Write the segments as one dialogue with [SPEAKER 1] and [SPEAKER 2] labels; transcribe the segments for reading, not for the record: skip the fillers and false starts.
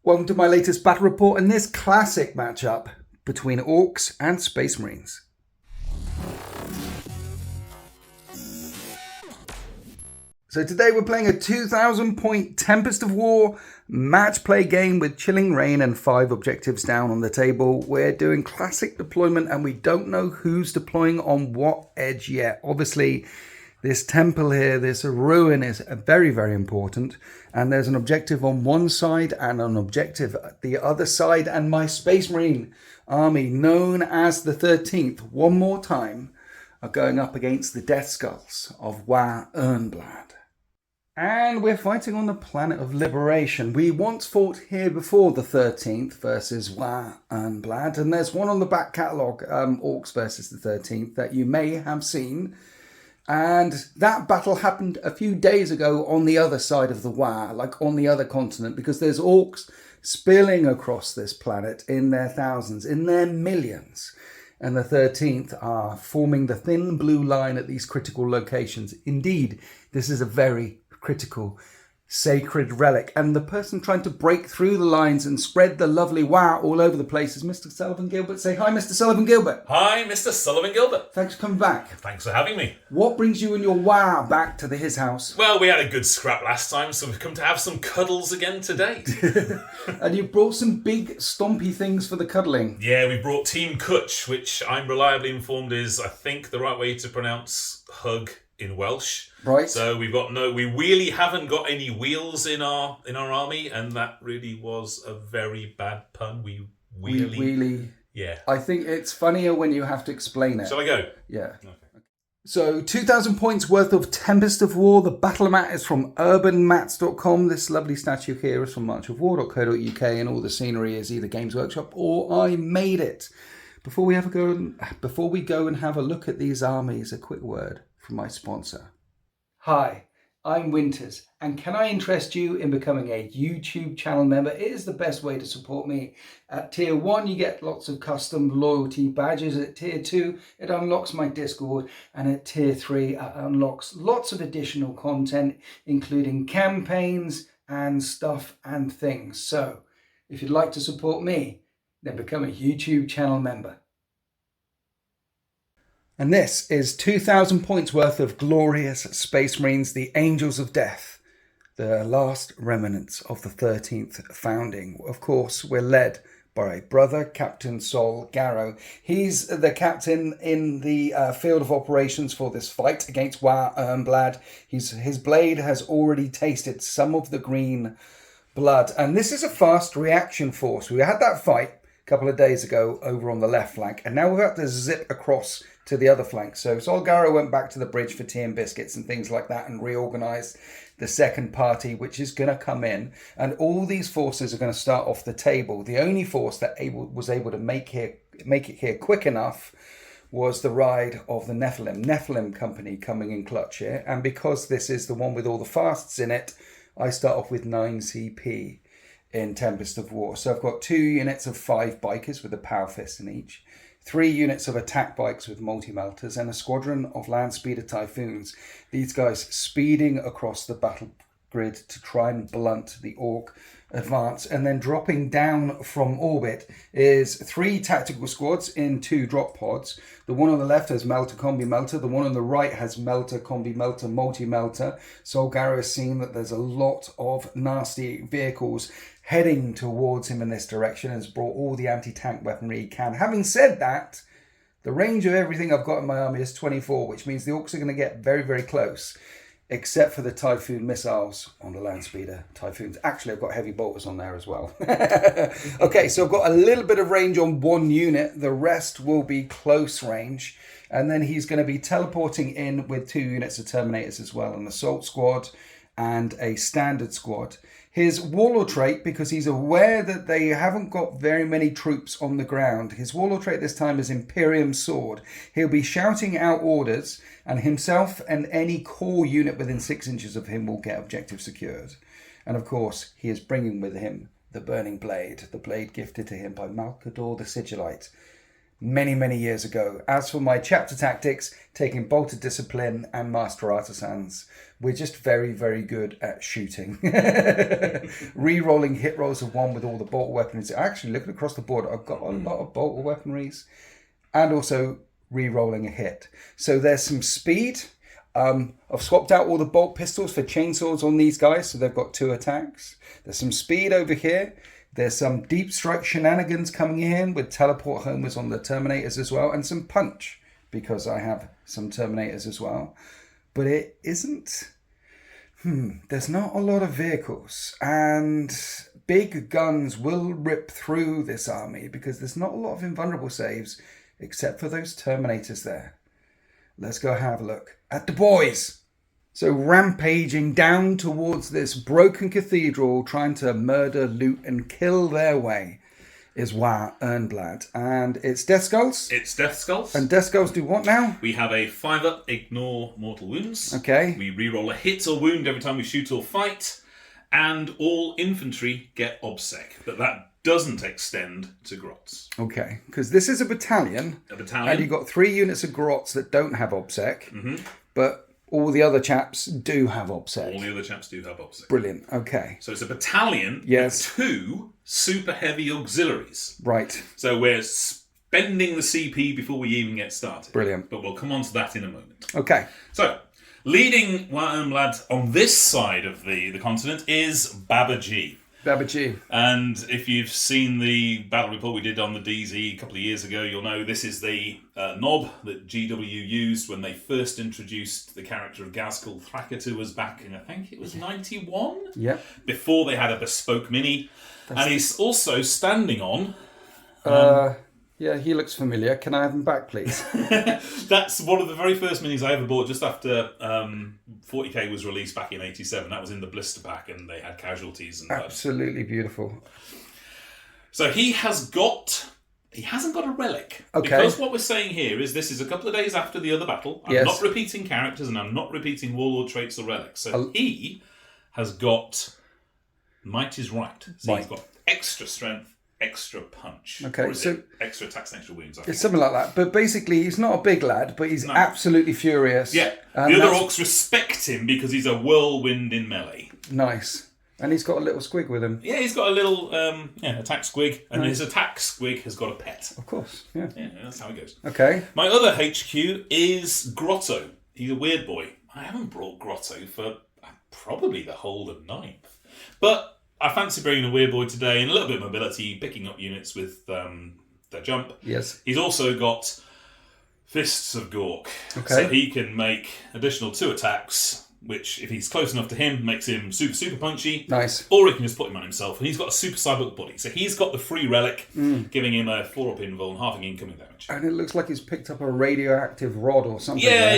[SPEAKER 1] Welcome to my latest battle report and this classic matchup between Orks and Space Marines. So today we're playing a 2,000 point Tempest of War match play game with Chilling Reign and 5 objectives down on the table. We're doing classic deployment and we don't know who's deploying on what edge yet. Obviously, this temple here, this ruin is very, very important. And there's an objective on one side and an objective at the other side. And my Space Marine army, known as the 13th, one more time, are going up against the Death Skulls of Waaaaaaaaagh. And we're fighting on the planet of liberation. We once fought here before the 13th versus Waaaaaaaaagh. And there's one on the back catalogue, Orks versus the 13th, that you may have seen. And that battle happened a few days ago on the other side of the Waa, like on the other continent, because there's Orks spilling across this planet in their thousands, in their millions. And the 13th are forming the thin blue line at these critical locations. Indeed, this is a very critical, sacred relic. And the person trying to break through the lines and spread the lovely Waa all over the place is Mr. Sullivan Gilbert. Say hi, Mr. Sullivan Gilbert.
[SPEAKER 2] Hi, Mr. Sullivan Gilbert.
[SPEAKER 1] Thanks for coming back.
[SPEAKER 2] Thanks for having me.
[SPEAKER 1] What brings you and your Waa back to his house?
[SPEAKER 2] Well, we had a good scrap last time, so we've come to have some cuddles again today.
[SPEAKER 1] And you brought some big stompy things for the cuddling.
[SPEAKER 2] Yeah, we brought Team Kutch, which I'm reliably informed is, I think, the right way to pronounce hug in Welsh.
[SPEAKER 1] Right.
[SPEAKER 2] So we really haven't got any wheels in our army, and that really was a very bad pun. We really. Yeah.
[SPEAKER 1] I think it's funnier when you have to explain it.
[SPEAKER 2] Shall I go?
[SPEAKER 1] Yeah.
[SPEAKER 2] Okay.
[SPEAKER 1] So 2,000 points worth of Tempest of War. The battle mat is from urbanmats.com. This lovely statue here is from marchofwar.co.uk, and all the scenery is either Games Workshop or I made it. Before we go and have a look at these armies, a quick word from my sponsor. Hi, I'm Winters, and can I interest you in becoming a YouTube channel member? It is the best way to support me. At tier 1, you get lots of custom loyalty badges. At tier 2, it unlocks my Discord. And at tier 3, it unlocks lots of additional content, including campaigns and stuff and things. So, if you'd like to support me, then become a YouTube channel member. And this is 2,000 points worth of glorious Space Marines, the Angels of Death, the last remnants of the 13th founding. Of course, we're led by brother Captain Sol Garrow. He's the captain in the field of operations for this fight against Waaaaaaaaagh. His blade has already tasted some of the green blood. And this is a fast reaction force. We had that fight a couple of days ago over on the left flank, and now we've got to zip across to the other flank. So Sol Garrow went back to the bridge for tea and biscuits and things like that and reorganised the second party, which is going to come in. And all these forces are going to start off the table. The only force that was able to make it here quick enough was the ride of the Nephilim company coming in clutch here. And because this is the one with all the fasts in it, I start off with 9 CP in Tempest of War. So I've got 2 units of 5 bikers with a power fist in each, 3 units of attack bikes with multi-melters, and a squadron of land speeder typhoons. These guys speeding across the battle grid to try and blunt the Ork advance. And then dropping down from orbit is 3 tactical squads in 2 drop pods. The one on the left has melter, combi melter. The one on the right has melter, combi melter, multi-melter. Sol Garrow has seen that there's a lot of nasty vehicles heading towards him in this direction and has brought all the anti-tank weaponry he can. Having said that, the range of everything I've got in my army is 24, which means the Orks are going to get very, very close, except for the Typhoon missiles on the land speeder Typhoons. Actually, I've got heavy bolters on there as well. Okay, so I've got a little bit of range on one unit. The rest will be close range. And then he's going to be teleporting in with 2 units of Terminators as well, an assault squad and a standard squad. His warlord trait, because he's aware that they haven't got very many troops on the ground, his warlord trait this time is Imperium Sword. He'll be shouting out orders, and himself and any core unit within 6 inches of him will get objective secured. And of course, he is bringing with him the Burning Blade, the blade gifted to him by Malkador the Sigillite. many, many years ago. As for my chapter tactics, taking Bolted Discipline and Master Artisans, we're just very, very good at shooting. Re-rolling hit rolls of 1 with all the bolt weaponries. Actually, looking across the board, I've got a lot of bolt weaponries. And also re-rolling a hit. So there's some speed. I've swapped out all the bolt pistols for chainswords on these guys, so they've got 2 attacks. There's some speed over here. There's some deep strike shenanigans coming in with teleport homers on the Terminators as well, and some punch, because I have some Terminators as well. But it isn't... there's not a lot of vehicles, and big guns will rip through this army because there's not a lot of invulnerable saves except for those Terminators there. Let's go have a look at the boys. So rampaging down towards this broken cathedral, trying to murder, loot and kill their way is Waaaaaaaaagh. And it's Death Skulls?
[SPEAKER 2] It's Death Skulls.
[SPEAKER 1] And Death Skulls do what now?
[SPEAKER 2] We have a 5-up, ignore mortal wounds.
[SPEAKER 1] Okay.
[SPEAKER 2] We reroll a hit or wound every time we shoot or fight. And all infantry get obsec. But that doesn't extend to grots.
[SPEAKER 1] Okay, because this is a battalion.
[SPEAKER 2] A battalion.
[SPEAKER 1] And you've got 3 units of grots that don't have obsec. But all the other chaps do have obsec.
[SPEAKER 2] All the other chaps do have obsec.
[SPEAKER 1] Brilliant, okay.
[SPEAKER 2] So it's a battalion
[SPEAKER 1] Yes.
[SPEAKER 2] with 2 super heavy auxiliaries.
[SPEAKER 1] Right.
[SPEAKER 2] So we're spending the CP before we even get started.
[SPEAKER 1] Brilliant.
[SPEAKER 2] But we'll come on to that in a moment.
[SPEAKER 1] Okay.
[SPEAKER 2] So, leading Waaaaaaaaagh on this side of the continent is Babaji.
[SPEAKER 1] Babaji.
[SPEAKER 2] And if you've seen the battle report we did on the DZ a couple of years ago, you'll know this is the knob that GW used when they first introduced the character of Gazkul Thraka to us back in, I think it was 91?
[SPEAKER 1] Yep.
[SPEAKER 2] Before they had a bespoke mini. And he's also standing on...
[SPEAKER 1] Yeah, he looks familiar. Can I have him back, please?
[SPEAKER 2] That's one of the very first minis I ever bought just after 40k was released back in 87. That was in the blister pack and they had casualties. And
[SPEAKER 1] Absolutely beautiful.
[SPEAKER 2] So he hasn't got a relic.
[SPEAKER 1] Okay.
[SPEAKER 2] Because what we're saying here is this is a couple of days after the other battle. I'm not repeating characters and I'm not repeating warlord traits or relics. So he has got Might is Right. So he's got extra strength, extra punch.
[SPEAKER 1] Okay, so
[SPEAKER 2] extra attacks and extra wounds.
[SPEAKER 1] It's something like that. But basically, he's not a big lad, but he's absolutely furious.
[SPEAKER 2] Yeah. The other orcs respect him because he's a whirlwind in melee.
[SPEAKER 1] Nice. And he's got a little squig with him.
[SPEAKER 2] Yeah, he's got a little attack squig, and his attack squig has got a pet.
[SPEAKER 1] Of course, yeah.
[SPEAKER 2] Yeah, that's how it goes.
[SPEAKER 1] Okay.
[SPEAKER 2] My other HQ is Grotto. He's a weird boy. I haven't brought Grotto for probably the whole of 9th. But I fancy bringing a weird boy today and a little bit of mobility, picking up units with their jump.
[SPEAKER 1] Yes.
[SPEAKER 2] He's also got Fists of Gork.
[SPEAKER 1] Okay.
[SPEAKER 2] So he can make additional 2 attacks, which, if he's close enough to him, makes him super, super punchy.
[SPEAKER 1] Nice.
[SPEAKER 2] Or he can just put him on himself. And he's got a super cyborg body. So he's got the free relic, giving him a 4-up invul and halving incoming damage.
[SPEAKER 1] And it looks like he's picked up a radioactive rod or something.
[SPEAKER 2] Yeah,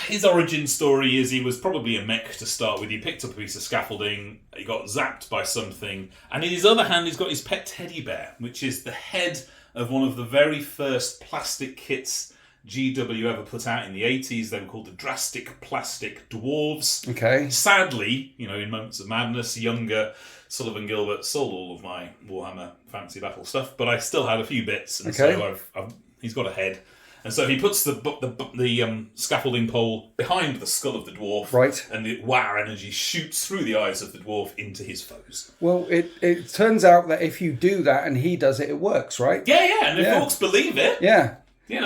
[SPEAKER 2] his origin story is he was probably a mech to start with. He picked up a piece of scaffolding, he got zapped by something, and in his other hand he's got his pet teddy bear, which is the head of one of the very first plastic kits GW ever put out in the 80s. They were called the Drastic Plastic Dwarves.
[SPEAKER 1] Okay.
[SPEAKER 2] Sadly, in moments of madness, younger Sullivan Gilbert sold all of my Warhammer Fantasy Battle stuff, but I still had a few bits, and so he's got a head. And so he puts the scaffolding pole behind the skull of the dwarf,
[SPEAKER 1] right?
[SPEAKER 2] And the wow energy shoots through the eyes of the dwarf into his foes.
[SPEAKER 1] Well, it turns out that if you do that and he does it, it works, right?
[SPEAKER 2] Yeah, and if orcs believe it,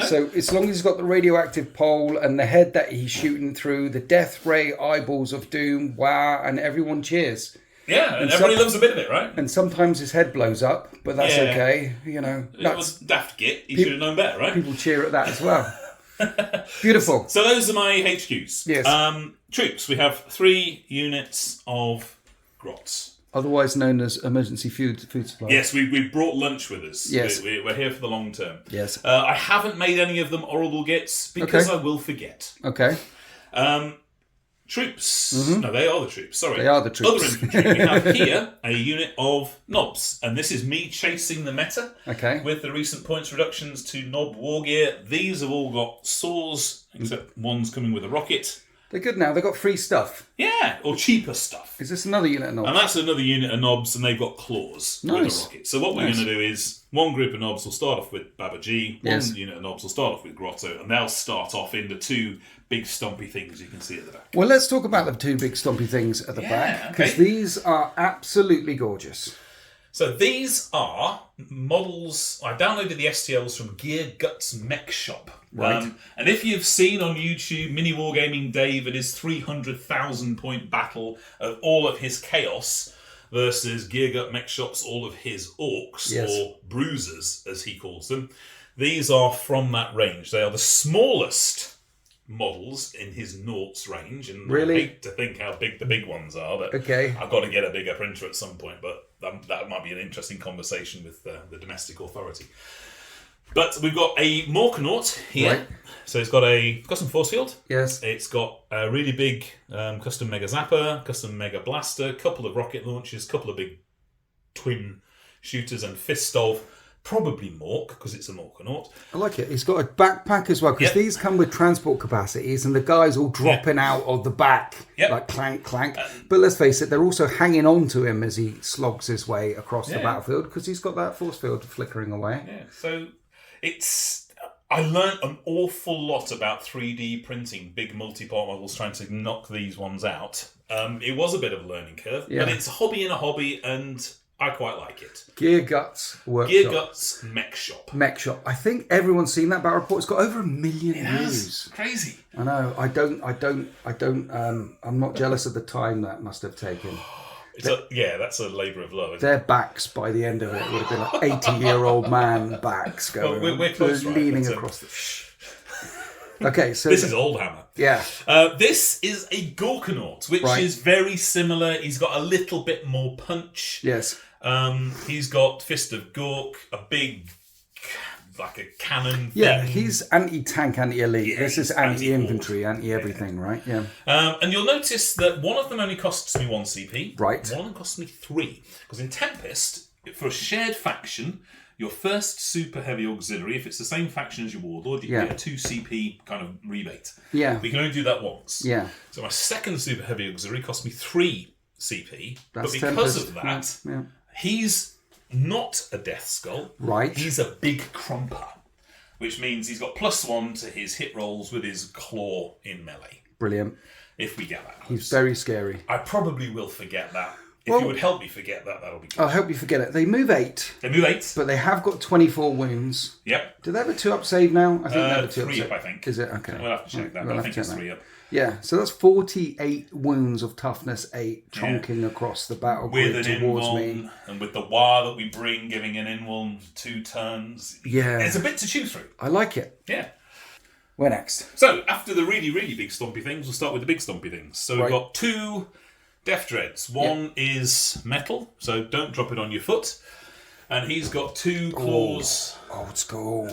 [SPEAKER 1] So as long as he's got the radioactive pole and the head that he's shooting through, the death ray eyeballs of doom, wow, and everyone cheers.
[SPEAKER 2] Yeah, and everybody loves a bit of it, right?
[SPEAKER 1] And sometimes his head blows up, but that's okay.
[SPEAKER 2] It was daft git. He should have known better, right?
[SPEAKER 1] People cheer at that as well. Beautiful.
[SPEAKER 2] So those are my HQs.
[SPEAKER 1] Yes.
[SPEAKER 2] Troops. We have 3 units of grots.
[SPEAKER 1] Otherwise known as emergency food supply.
[SPEAKER 2] Yes, we brought lunch with us.
[SPEAKER 1] Yes.
[SPEAKER 2] We're here for the long term.
[SPEAKER 1] Yes.
[SPEAKER 2] I haven't made any of them horrible gits because I will forget.
[SPEAKER 1] Okay.
[SPEAKER 2] Troops. No, they are the troops. Sorry.
[SPEAKER 1] They are the troops.
[SPEAKER 2] Other infantry. We have here a unit of knobs, and this is me chasing the meta.
[SPEAKER 1] Okay.
[SPEAKER 2] With the recent points reductions to knob war gear. These have all got saws, except one's coming with a rocket.
[SPEAKER 1] They're good now. They've got free stuff.
[SPEAKER 2] Yeah, or cheaper stuff.
[SPEAKER 1] Is this another unit of knobs?
[SPEAKER 2] And that's another unit of knobs, and they've got claws with a rocket. So what we're going to do is, one group of knobs will start off with Baba G, one unit of knobs will start off with Grotto, and they'll start off in the two big stumpy things you can see at the back.
[SPEAKER 1] Well, let's talk about the two big stumpy things at the back, because these are absolutely gorgeous.
[SPEAKER 2] So these are models. I downloaded the STLs from Gear Guts Mech Shop.
[SPEAKER 1] Right.
[SPEAKER 2] And if you've seen on YouTube Mini Wargaming Dave and his 300,000 point battle of all of his chaos versus Gear Gut Mech Shop's all of his orcs, or bruisers as he calls them, these are from that range. They are the smallest models in his Noughts range, and I hate to think how big the big ones are, but I've got to get a bigger printer at some point, but that might be an interesting conversation with the domestic authority. But we've got a Morkanaut here, so it's got a custom force field.
[SPEAKER 1] Yes.
[SPEAKER 2] It's got a really big custom Mega Zapper, custom Mega Blaster, couple of rocket launchers, couple of big twin shooters, and fist of probably Mork, because it's a Morkanaut.
[SPEAKER 1] I like it. He's got a backpack as well, because these come with transport capacities, and the guys all dropping out of the back, like clank, clank. But let's face it, they're also hanging on to him as he slogs his way across the battlefield, because he's got that force field flickering away.
[SPEAKER 2] Yeah, so I learned an awful lot about 3D printing big multi-part models, trying to knock these ones out. It was a bit of a learning curve, but it's a hobby in a hobby, and I quite like it.
[SPEAKER 1] Gear Guts Workshop.
[SPEAKER 2] Gear Guts Mech Shop.
[SPEAKER 1] Mech Shop. I think everyone's seen that battle report. It's got over 1 million views.
[SPEAKER 2] Crazy.
[SPEAKER 1] I know. I'm not jealous of the time that must have taken.
[SPEAKER 2] That's a labour of love.
[SPEAKER 1] Their backs by the end of it would have been like 80-year-old man backs going.
[SPEAKER 2] Well, we're close,
[SPEAKER 1] leaning across the. Okay, so
[SPEAKER 2] this is Old Hammer.
[SPEAKER 1] Yeah.
[SPEAKER 2] This is a Gorkanaut, which is very similar. He's got a little bit more punch.
[SPEAKER 1] Yes.
[SPEAKER 2] He's got Fist of Gork, a big, like a cannon.
[SPEAKER 1] Yeah,
[SPEAKER 2] thing.
[SPEAKER 1] he's anti-tank, anti-elite. This is anti-infantry, anti-everything, right? Yeah.
[SPEAKER 2] And you'll notice that one of them only costs me 1 CP.
[SPEAKER 1] Right.
[SPEAKER 2] One of them costs me 3. Because in Tempest, for a shared faction, your first super heavy auxiliary, if it's the same faction as your warlord, you can get a 2 CP kind of rebate.
[SPEAKER 1] Yeah.
[SPEAKER 2] We can only do that once.
[SPEAKER 1] Yeah.
[SPEAKER 2] So my second super heavy auxiliary cost me 3 CP.
[SPEAKER 1] That's
[SPEAKER 2] but because of that, he's not a Death Skull.
[SPEAKER 1] Right.
[SPEAKER 2] He's a big crumper, which means he's got +1 to his hit rolls with his claw in melee.
[SPEAKER 1] Brilliant.
[SPEAKER 2] If we get that close.
[SPEAKER 1] He's very scary.
[SPEAKER 2] I probably will forget that. If you would help me forget that, that'll be good.
[SPEAKER 1] I'll help you forget it. They move 8.
[SPEAKER 2] They move 8.
[SPEAKER 1] But they have got 24 wounds.
[SPEAKER 2] Yep.
[SPEAKER 1] Do they have a 2-up save now? I think they have a 2-up
[SPEAKER 2] 3
[SPEAKER 1] save.
[SPEAKER 2] up, I think.
[SPEAKER 1] Is it? Okay.
[SPEAKER 2] We'll have to check that, but I think it's 3 up.
[SPEAKER 1] Yeah, so that's 48 wounds of toughness 8 chonking across the battle grid towards me.
[SPEAKER 2] And with the wire that we bring, giving an in-one 2 turns.
[SPEAKER 1] Yeah.
[SPEAKER 2] There's a bit to choose through.
[SPEAKER 1] I like it.
[SPEAKER 2] Yeah.
[SPEAKER 1] Where next?
[SPEAKER 2] So, after the really, really big stompy things, we'll start with the big stompy things. So we've got 2 Death Dreads. One is metal, so don't drop it on your foot. And he's got 2 claws.
[SPEAKER 1] Old school.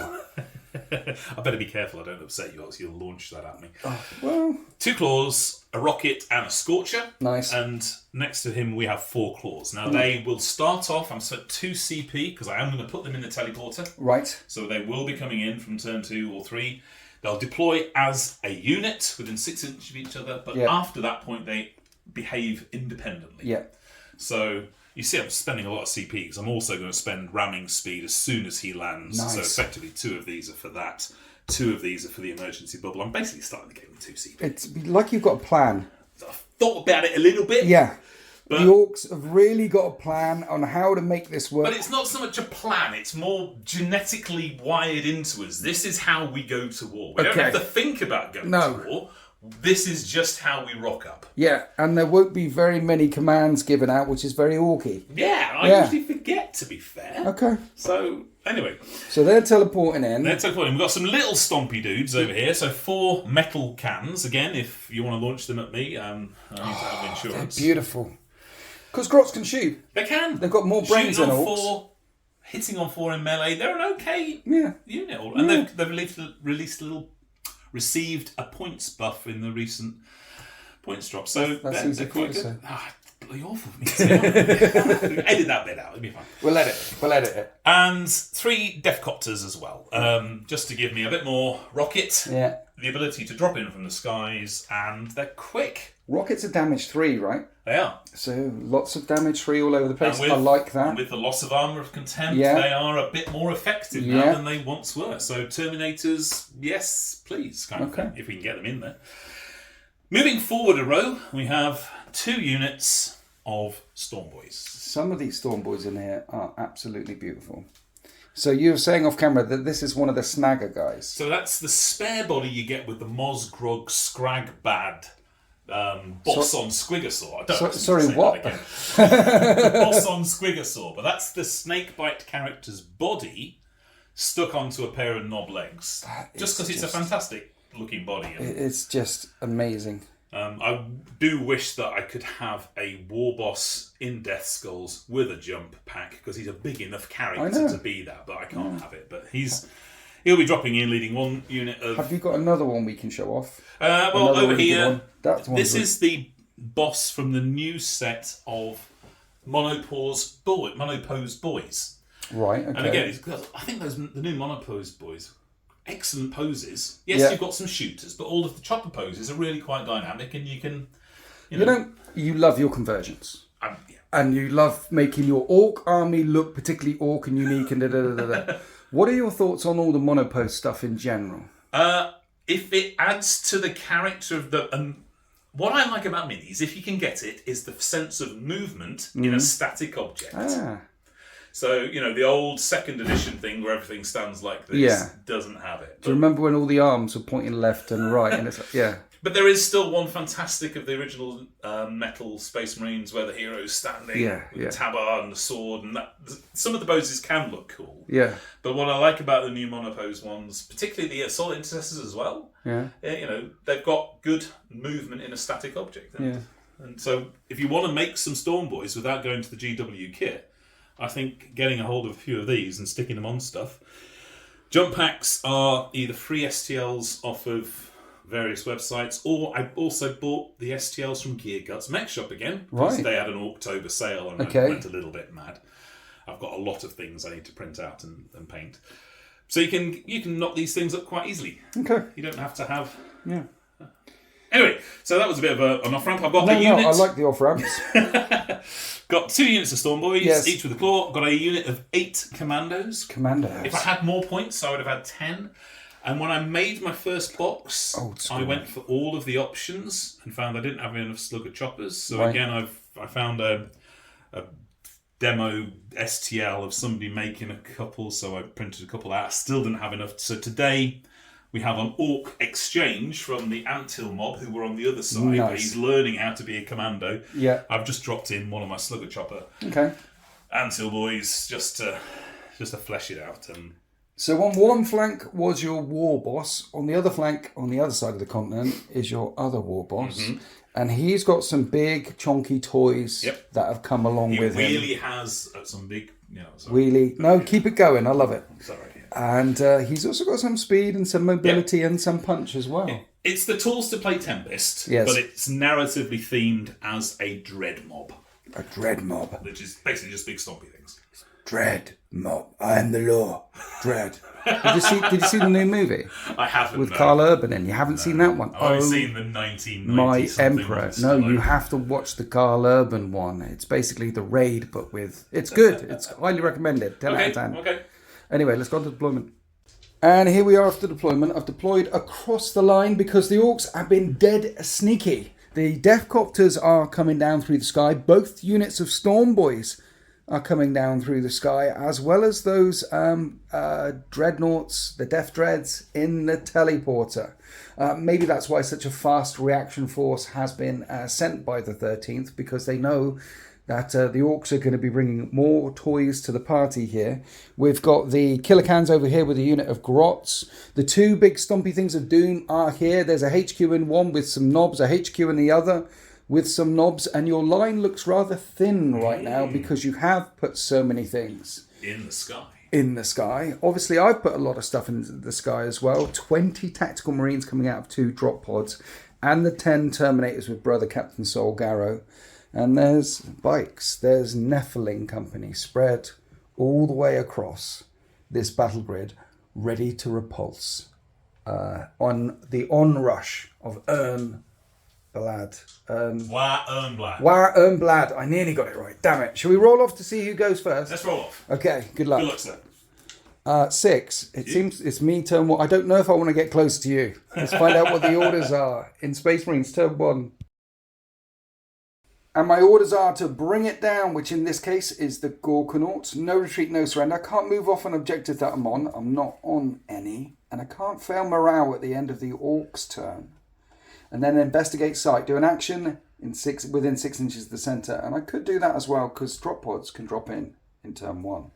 [SPEAKER 2] I better be careful I don't upset you, else you'll launch that at me.
[SPEAKER 1] Oh, well.
[SPEAKER 2] 2 claws, a rocket, and a scorcher.
[SPEAKER 1] Nice.
[SPEAKER 2] And next to him we have 4 claws. Now they will start off, I'm set 2 CP, because I am going to put them in the teleporter.
[SPEAKER 1] Right.
[SPEAKER 2] So they will be coming in from turn 2 or 3. They'll deploy as a unit within 6 inches of each other, but after that point they behave independently.
[SPEAKER 1] Yeah.
[SPEAKER 2] So you see I'm spending a lot of CP because I'm also going to spend ramming speed as soon as he lands.
[SPEAKER 1] Nice.
[SPEAKER 2] So effectively 2 of these are for that. 2 of these are for the emergency bubble. I'm basically starting the game with 2 CP.
[SPEAKER 1] It's like you've got a plan.
[SPEAKER 2] I've thought about it a little bit.
[SPEAKER 1] Yeah. But the Orks have really got a plan on how to make this work.
[SPEAKER 2] But it's not so much a plan, it's more genetically wired into us. This is how we go to war. We don't have to think about going to war. This is just how we rock up.
[SPEAKER 1] Yeah, and there won't be very many commands given out, which is very orky.
[SPEAKER 2] Yeah, I usually forget, to be fair.
[SPEAKER 1] Okay.
[SPEAKER 2] So, anyway.
[SPEAKER 1] So they're teleporting in.
[SPEAKER 2] We've got some little stompy dudes over here. So 4 metal cans. Again, if you want to launch them at me, I need to have insurance.
[SPEAKER 1] They're beautiful. Because Grots can shoot.
[SPEAKER 2] They can.
[SPEAKER 1] They've got more brains than Orks.
[SPEAKER 2] 4, hitting on 4 in melee. They're an okay unit. And they've released a little... Received a points buff in the recent points drop. So
[SPEAKER 1] that's easy
[SPEAKER 2] they're quite
[SPEAKER 1] for you
[SPEAKER 2] good.
[SPEAKER 1] to say.
[SPEAKER 2] bloody awful for me to say. Edit that bit out, it'll be fine.
[SPEAKER 1] We'll edit it.
[SPEAKER 2] And 3 Deathcopters as well, just to give me a bit more rocket,
[SPEAKER 1] Yeah.
[SPEAKER 2] the ability to drop in from the skies, and they're quick.
[SPEAKER 1] Rockets are damage 3, right?
[SPEAKER 2] They are.
[SPEAKER 1] So lots of damage 3 all over the place.
[SPEAKER 2] And
[SPEAKER 1] I like that.
[SPEAKER 2] With the loss of armour of contempt,
[SPEAKER 1] Yeah.
[SPEAKER 2] they are a bit more effective now than they once were. So Terminators, yes, please, kind of thing, if we can get them in there. Moving forward a row, we have 2 units of Stormboys.
[SPEAKER 1] Some of these Stormboys in here are absolutely beautiful. So you were saying off camera that this is one of the Snagger guys.
[SPEAKER 2] So that's the spare body you get with the Mosgrog Scragbad boss on Squigosaur. I don't know
[SPEAKER 1] sorry,
[SPEAKER 2] say
[SPEAKER 1] what?
[SPEAKER 2] that again. The boss on Squigosaur, but that's the snakebite character's body stuck onto a pair of knob legs. Just because it's a fantastic looking body.
[SPEAKER 1] It's just amazing.
[SPEAKER 2] I do wish that I could have a war boss in Death Skulls with a jump pack, because he's a big enough character to be that, but I can't have it. But he'll be dropping in, leading 1 unit of...
[SPEAKER 1] Have you got another one we can show off?
[SPEAKER 2] Well,
[SPEAKER 1] Another
[SPEAKER 2] over
[SPEAKER 1] really good
[SPEAKER 2] here,
[SPEAKER 1] one.
[SPEAKER 2] this is the boss from the new set of Monopose Boys.
[SPEAKER 1] Right, okay.
[SPEAKER 2] And again, I think the new Monopose Boys, excellent poses. Yes, you've got some shooters, but all of the chopper poses are really quite dynamic, and you can...
[SPEAKER 1] You love your conversions.
[SPEAKER 2] Yeah.
[SPEAKER 1] And you love making your orc army look particularly orc and unique and da-da-da-da-da. What are your thoughts on all the Monopose stuff in general?
[SPEAKER 2] If it adds to the character of the... what I like about minis, if you can get it, is the sense of movement in a static object. So, the old 2nd edition thing where everything stands like this doesn't have it.
[SPEAKER 1] Do you remember when all the arms were pointing left and right? And it's
[SPEAKER 2] But there is still one fantastic of the original metal Space Marines where the hero's standing with the tabard and the sword, and some of the poses can look cool.
[SPEAKER 1] Yeah.
[SPEAKER 2] But what I like about the new Monopose ones, particularly the Assault Intercessors as well, they've got good movement in a static object. And so if you want to make some Stormboys without going to the GW kit, I think getting a hold of a few of these and sticking them on stuff. Jump packs are either free STLs off of various websites, or I also bought the STLs from Gear Guts Mech Shop again, because they had an October sale and I went a little bit mad. I've got a lot of things I need to print out and paint. So you can knock these things up quite easily. Okay. You don't have to have... Yeah. Anyway, so that was a bit of an off-ramp. I've got a unit...
[SPEAKER 1] I like the off-ramps.
[SPEAKER 2] Got 2 units of Stormboys, each with a claw. Got a unit of 8 Commandos. If I had more points, I would have had 10. And when I made my first box, I went for all of the options and found I didn't have enough Slugger Choppers. So again, I found a demo STL of somebody making a couple, so I printed a couple out. I still didn't have enough. So today we have an Orc exchange from the Anthill mob, who were on the other side. Nice. He's learning how to be a commando. Yeah. I've just dropped in one of my Slugger Chopper. Okay. Anthill boys, just to flesh it out.
[SPEAKER 1] So on one flank was your war boss. On the other flank, on the other side of the continent, is your other war boss. Mm-hmm. And he's got some big, chonky toys that have come along with him.
[SPEAKER 2] He really has some big...
[SPEAKER 1] Wheelie. No, keep it going. I love it. Sorry. And he's also got some speed and some mobility and some punch as well.
[SPEAKER 2] It's the tools to play Tempest, but it's narratively themed as a dread mob.
[SPEAKER 1] A dread mob.
[SPEAKER 2] Which is basically just big stompy things.
[SPEAKER 1] Dread mob. I am the law. Dread. Did you see the new movie?
[SPEAKER 2] I haven't.
[SPEAKER 1] With Carl Urban in. You haven't seen that one?
[SPEAKER 2] I've only seen the 1990
[SPEAKER 1] My Emperor. No, you have to watch the Carl Urban one. It's basically the Raid, but with... It's good. It's highly recommended. 10 out of 10. Okay. Anyway, let's go on to deployment. And here we are after deployment. I've deployed across the line because the Orcs have been dead sneaky. The Deathcopters are coming down through the sky. Both units of Stormboys are coming down through the sky, as well as those dreadnoughts, the Death Dreads, in the teleporter. Maybe that's why such a fast reaction force has been sent by the 13th, because they know that the Orcs are going to be bringing more toys to the party here. We've got the Killer Cans over here with a unit of Grots. The 2 big stompy things of Doom are here. There's a HQ in one with some knobs, a HQ in the other with some knobs, and your line looks rather thin right now because you have put so many things
[SPEAKER 2] in the sky.
[SPEAKER 1] In the sky. Obviously, I've put a lot of stuff in the sky as well. 20 Tactical Marines coming out of 2 drop pods, and the 10 Terminators with Brother Captain Sol Garrow. And there's bikes. There's Nephilim Company spread all the way across this battle grid, ready to repulse on the onrush of Waaaaaaaaagh. I nearly got it right. Damn it. Shall we roll off to see who goes first?
[SPEAKER 2] Let's roll off.
[SPEAKER 1] Okay, good luck.
[SPEAKER 2] Good luck, sir.
[SPEAKER 1] 6. It seems it's me, turn 1. I don't know if I want to get close to you. Let's find out what the orders are. In Space Marines, turn 1. And my orders are to bring it down, which in this case is the Gorkanauts. No retreat, no surrender. I can't move off an objective that I'm on. I'm not on any. And I can't fail morale at the end of the Orks turn. And then investigate site. Do an action within 6 inches of the centre. And I could do that as well, because drop pods can drop in turn 1.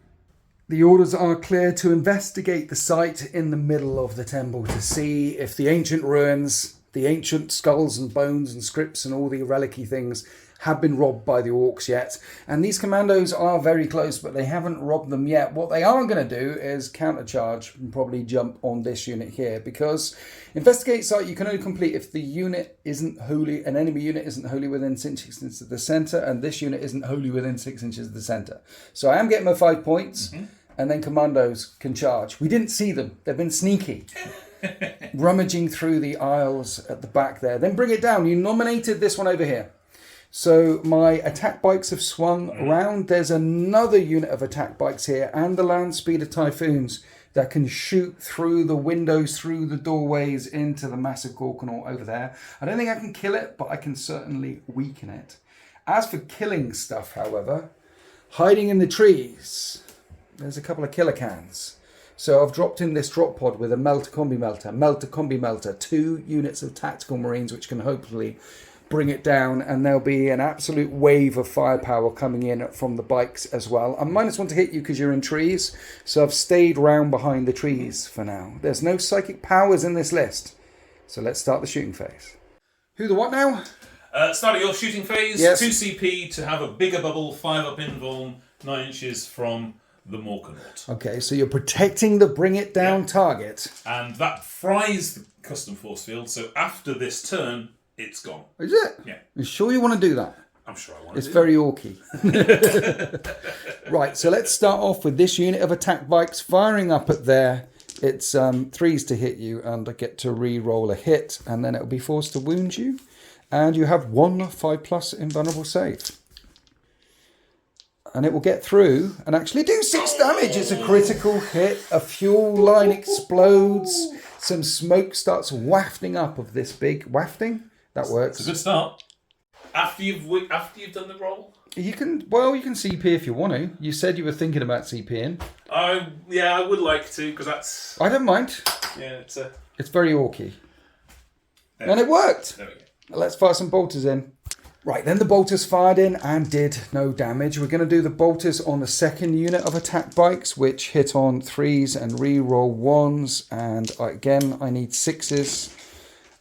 [SPEAKER 1] The orders are clear to investigate the site in the middle of the temple to see if the ancient ruins, the ancient skulls and bones and scripts and all the relic-y things have been robbed by the Orks yet. And these commandos are very close, but they haven't robbed them yet. What they are going to do is countercharge and probably jump on this unit here, because investigate site you can only complete if the unit isn't wholly, an enemy unit isn't wholly within 6 inches of the centre, and this unit isn't wholly within 6 inches of the centre. So I am getting my 5 points. Mm-hmm. And then commandos can charge. We didn't see them. They've been sneaky. Rummaging through the aisles at the back there. Then bring it down. You nominated this one over here. So my attack bikes have swung around. There's another unit of attack bikes here. And the land speeder typhoons that can shoot through the windows, through the doorways, into the massive Gorkanaut over there. I don't think I can kill it, but I can certainly weaken it. As for killing stuff, however, hiding in the trees... There's a couple of killer cans. So I've dropped in this drop pod with a combi melter, 2 units of tactical marines, which can hopefully bring it down. And there'll be an absolute wave of firepower coming in from the bikes as well. I'm -1 to hit you because you're in trees. So I've stayed round behind the trees for now. There's no psychic powers in this list. So let's start the shooting phase. Who the what now?
[SPEAKER 2] Start your shooting phase.
[SPEAKER 1] Yes.
[SPEAKER 2] 2 CP to have a bigger bubble, 5 up invuln, 9 inches from... the Morkanaut.
[SPEAKER 1] Okay, so you're protecting the bring it down target.
[SPEAKER 2] And that fries the custom force field, so after this turn, it's gone.
[SPEAKER 1] Is it?
[SPEAKER 2] Yeah.
[SPEAKER 1] You sure you want to do that?
[SPEAKER 2] I'm sure I want to
[SPEAKER 1] It's very orky. Right, so let's start off with this unit of attack bikes firing up at there. It's 3s to hit you, and I get to re-roll a hit, and then it'll be forced to wound you. And you have 1 5+ invulnerable save. And it will get through and actually do 6 damage. It's a critical hit. A fuel line explodes. Some smoke starts wafting up of this big... Wafting? That works.
[SPEAKER 2] It's a good start. After you've done the roll?
[SPEAKER 1] You can CP if you want to. You said you were thinking about CPing.
[SPEAKER 2] Yeah, I would like to, because that's...
[SPEAKER 1] I don't mind.
[SPEAKER 2] Yeah,
[SPEAKER 1] It's very orky. And it worked.
[SPEAKER 2] There we go.
[SPEAKER 1] Let's fire some bolters in. Right, then the bolters fired in and did no damage. We're going to do the bolters on the second unit of attack bikes, which hit on 3s and re-roll 1s. And again, I need 6s.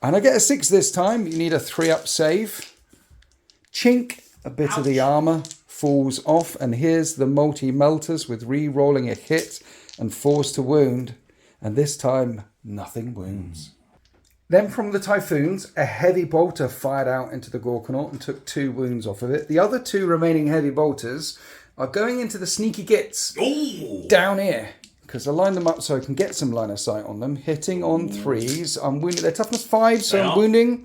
[SPEAKER 1] And I get a 6 this time. You need a 3-up save. Chink, a bit of the armour falls off. And here's the multi-melters with re-rolling a hit and force to wound. And this time, nothing wounds. Then from the Typhoons, a heavy bolter fired out into the Gorkanaut and took 2 wounds off of it. The other 2 remaining heavy bolters are going into the sneaky gits down here, because I lined them up so I can get some line of sight on them. Hitting on 3s. I'm wounding. They're toughness 5, so I'm wounding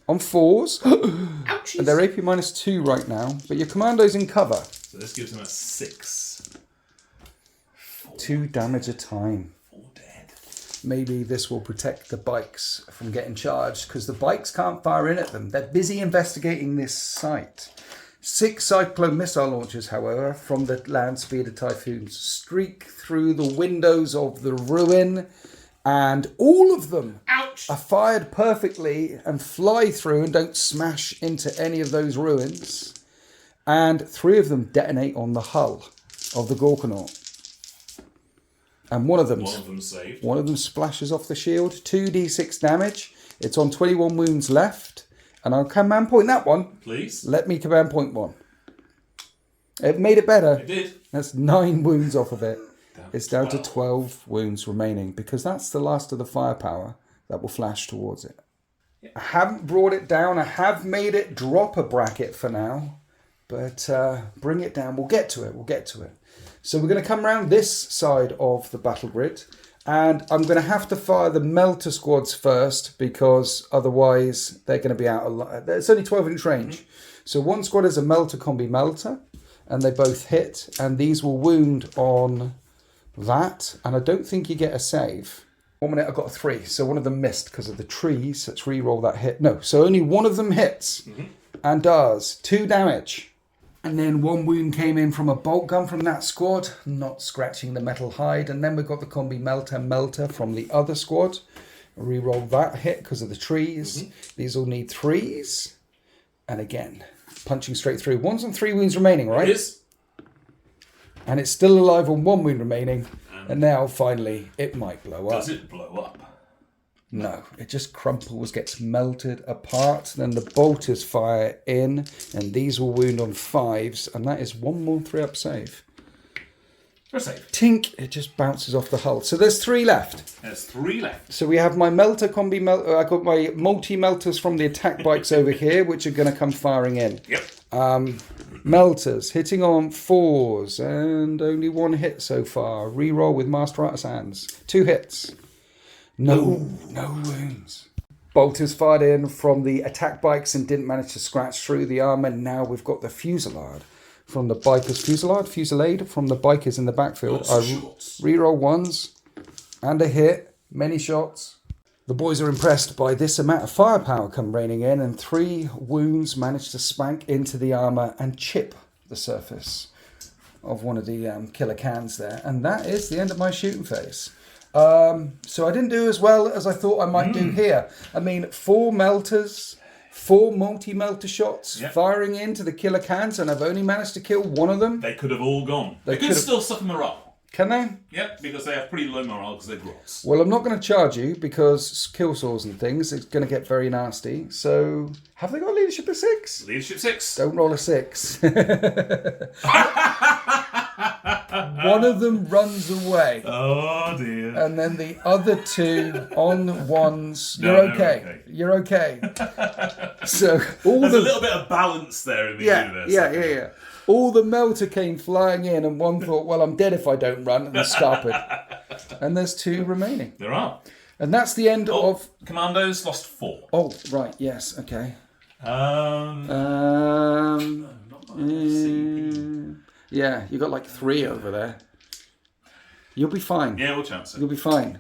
[SPEAKER 1] on 4s.
[SPEAKER 2] Ouchies.
[SPEAKER 1] And they're AP -2 right now, but your commando's in cover.
[SPEAKER 2] So this gives them a 6.
[SPEAKER 1] 2 damage a time.
[SPEAKER 2] Dead.
[SPEAKER 1] Maybe this will protect the bikes from getting charged, because the bikes can't fire in at them. They're busy investigating this site. 6 cyclone missile launchers, however, from the land speeder Typhoons streak through the windows of the ruin, and all of them are fired perfectly and fly through and don't smash into any of those ruins. And 3 of them detonate on the hull of the Gorkanaut. And one of them
[SPEAKER 2] saved.
[SPEAKER 1] One of them splashes off the shield. 2d6 damage. It's on 21 wounds left. And I'll command point that one.
[SPEAKER 2] Please.
[SPEAKER 1] Let me command point 1. It made it better.
[SPEAKER 2] It did.
[SPEAKER 1] That's 9 wounds off of it. It's down to 12 wounds remaining, because that's the last of the firepower that will flash towards it. Yeah. I haven't brought it down. I have made it drop a bracket for now. But bring it down. We'll get to it. So we're going to come around this side of the battle grid. And I'm going to have to fire the melter squads first because otherwise they're going to be out of line. It's only 12-inch range. So one squad is a melter combi melter. And they both hit. And these will wound on that. And I don't think you get a save. 1 minute, I got a 3. So one of them missed because of the trees. Let's re-roll that hit. No, so only one of them hits and does 2 damage. And then 1 wound came in from a bolt gun from that squad, not scratching the metal hide. And then we've got the combi melter from the other squad. Re-roll that hit because of the trees. These all need 3s. And again, punching straight through. 1 and 3 wounds remaining, right?
[SPEAKER 2] It is.
[SPEAKER 1] And it's still alive on 1 wound remaining. And now, finally, it might blow up.
[SPEAKER 2] Does it blow up?
[SPEAKER 1] No, it just crumples, gets melted apart. Then the bolters fire in, and these will wound on 5s. And that is 1 more 3-up save.
[SPEAKER 2] For a save.
[SPEAKER 1] Tink, it just bounces off the hull. So there's 3 left.
[SPEAKER 2] There's 3 left.
[SPEAKER 1] So we have my melter combi melter. I got my multi-melters from the attack bikes over here, which are going to come firing in.
[SPEAKER 2] Yep.
[SPEAKER 1] Melters hitting on 4s and only 1 hit so far. Reroll with Master Artisans. 2 hits. No wounds. Bolters fired in from the attack bikes and didn't manage to scratch through the armor. Now we've got the fusillade from the bikers. Fusillade from the bikers in the backfield. I reroll 1s and a hit. Many shots. The boys are impressed by this amount of firepower come raining in, and 3 wounds managed to spank into the armour and chip the surface of one of the killer cans there. And that is the end of my shooting phase. So I didn't do as well as I thought I might do here. I mean, 4 melters, 4 multi-melter shots firing into the killer cans, and I've only managed to kill 1 of them.
[SPEAKER 2] They could have all gone. They could still suffer morale.
[SPEAKER 1] Can they?
[SPEAKER 2] Yep, because they have pretty low morale because they're grots.
[SPEAKER 1] Well, I'm not going to charge you because kill saws and things, it's going to get very nasty. So, have they got leadership of 6?
[SPEAKER 2] Leadership 6.
[SPEAKER 1] Don't roll a 6. One of them runs away.
[SPEAKER 2] Oh dear.
[SPEAKER 1] And then the other 2 on 1s. You're okay. So
[SPEAKER 2] there's a little bit of balance there in the universe.
[SPEAKER 1] Yeah. All the melter came flying in, and one thought, well, I'm dead if I don't run, and scarpered. And there's 2 remaining.
[SPEAKER 2] There are.
[SPEAKER 1] And that's the end of...
[SPEAKER 2] Commandos lost 4.
[SPEAKER 1] Oh, right, yes, okay. Yeah, you got like 3 over there. You'll be fine.
[SPEAKER 2] Yeah, we'll chance it.
[SPEAKER 1] You'll be fine.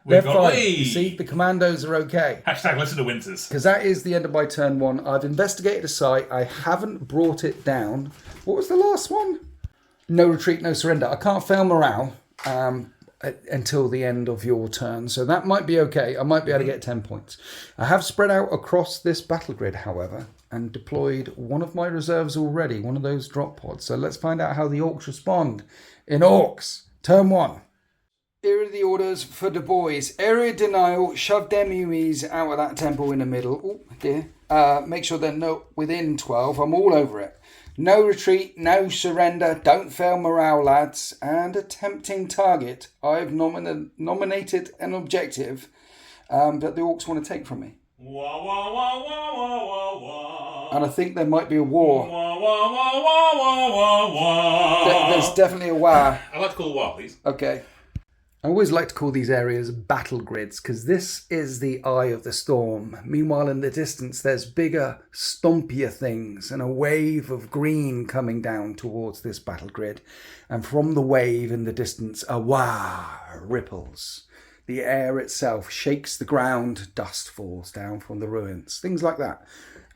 [SPEAKER 2] They're
[SPEAKER 1] fine. You see, the commandos are okay.
[SPEAKER 2] Hashtag listen to Winters.
[SPEAKER 1] Because that is the end of my turn 1. I've investigated a site. I haven't brought it down. What was the last one? No retreat, no surrender. I can't fail morale until the end of your turn. So that might be okay. I might be able to get 10 points. I have spread out across this battle grid, however, and deployed one of my reserves already, one of those drop pods. So let's find out how the Orks respond in Orks. Turn 1. Here are the orders for the boys. Area denial, shove them UEs out of that temple in the middle. Oh, dear. Make sure they're within 12. I'm all over it. No retreat, no surrender. Don't fail morale, lads. And a tempting target. I've nominated an objective that the Orks want to take from me.
[SPEAKER 2] Wah, wah, wah, wah, wah, wah, wah.
[SPEAKER 1] And I think there might be a war.
[SPEAKER 2] Wah, wah, wah, wah, wah, wah, wah.
[SPEAKER 1] There's definitely a war.
[SPEAKER 2] I'd like to call a war, please.
[SPEAKER 1] Okay. I always like to call these areas battle grids because this is the eye of the storm. Meanwhile, in the distance, there's bigger, stompier things and a wave of green coming down towards this battle grid. And from the wave in the distance, a wah ripples. The air itself shakes the ground, dust falls down from the ruins, things like that.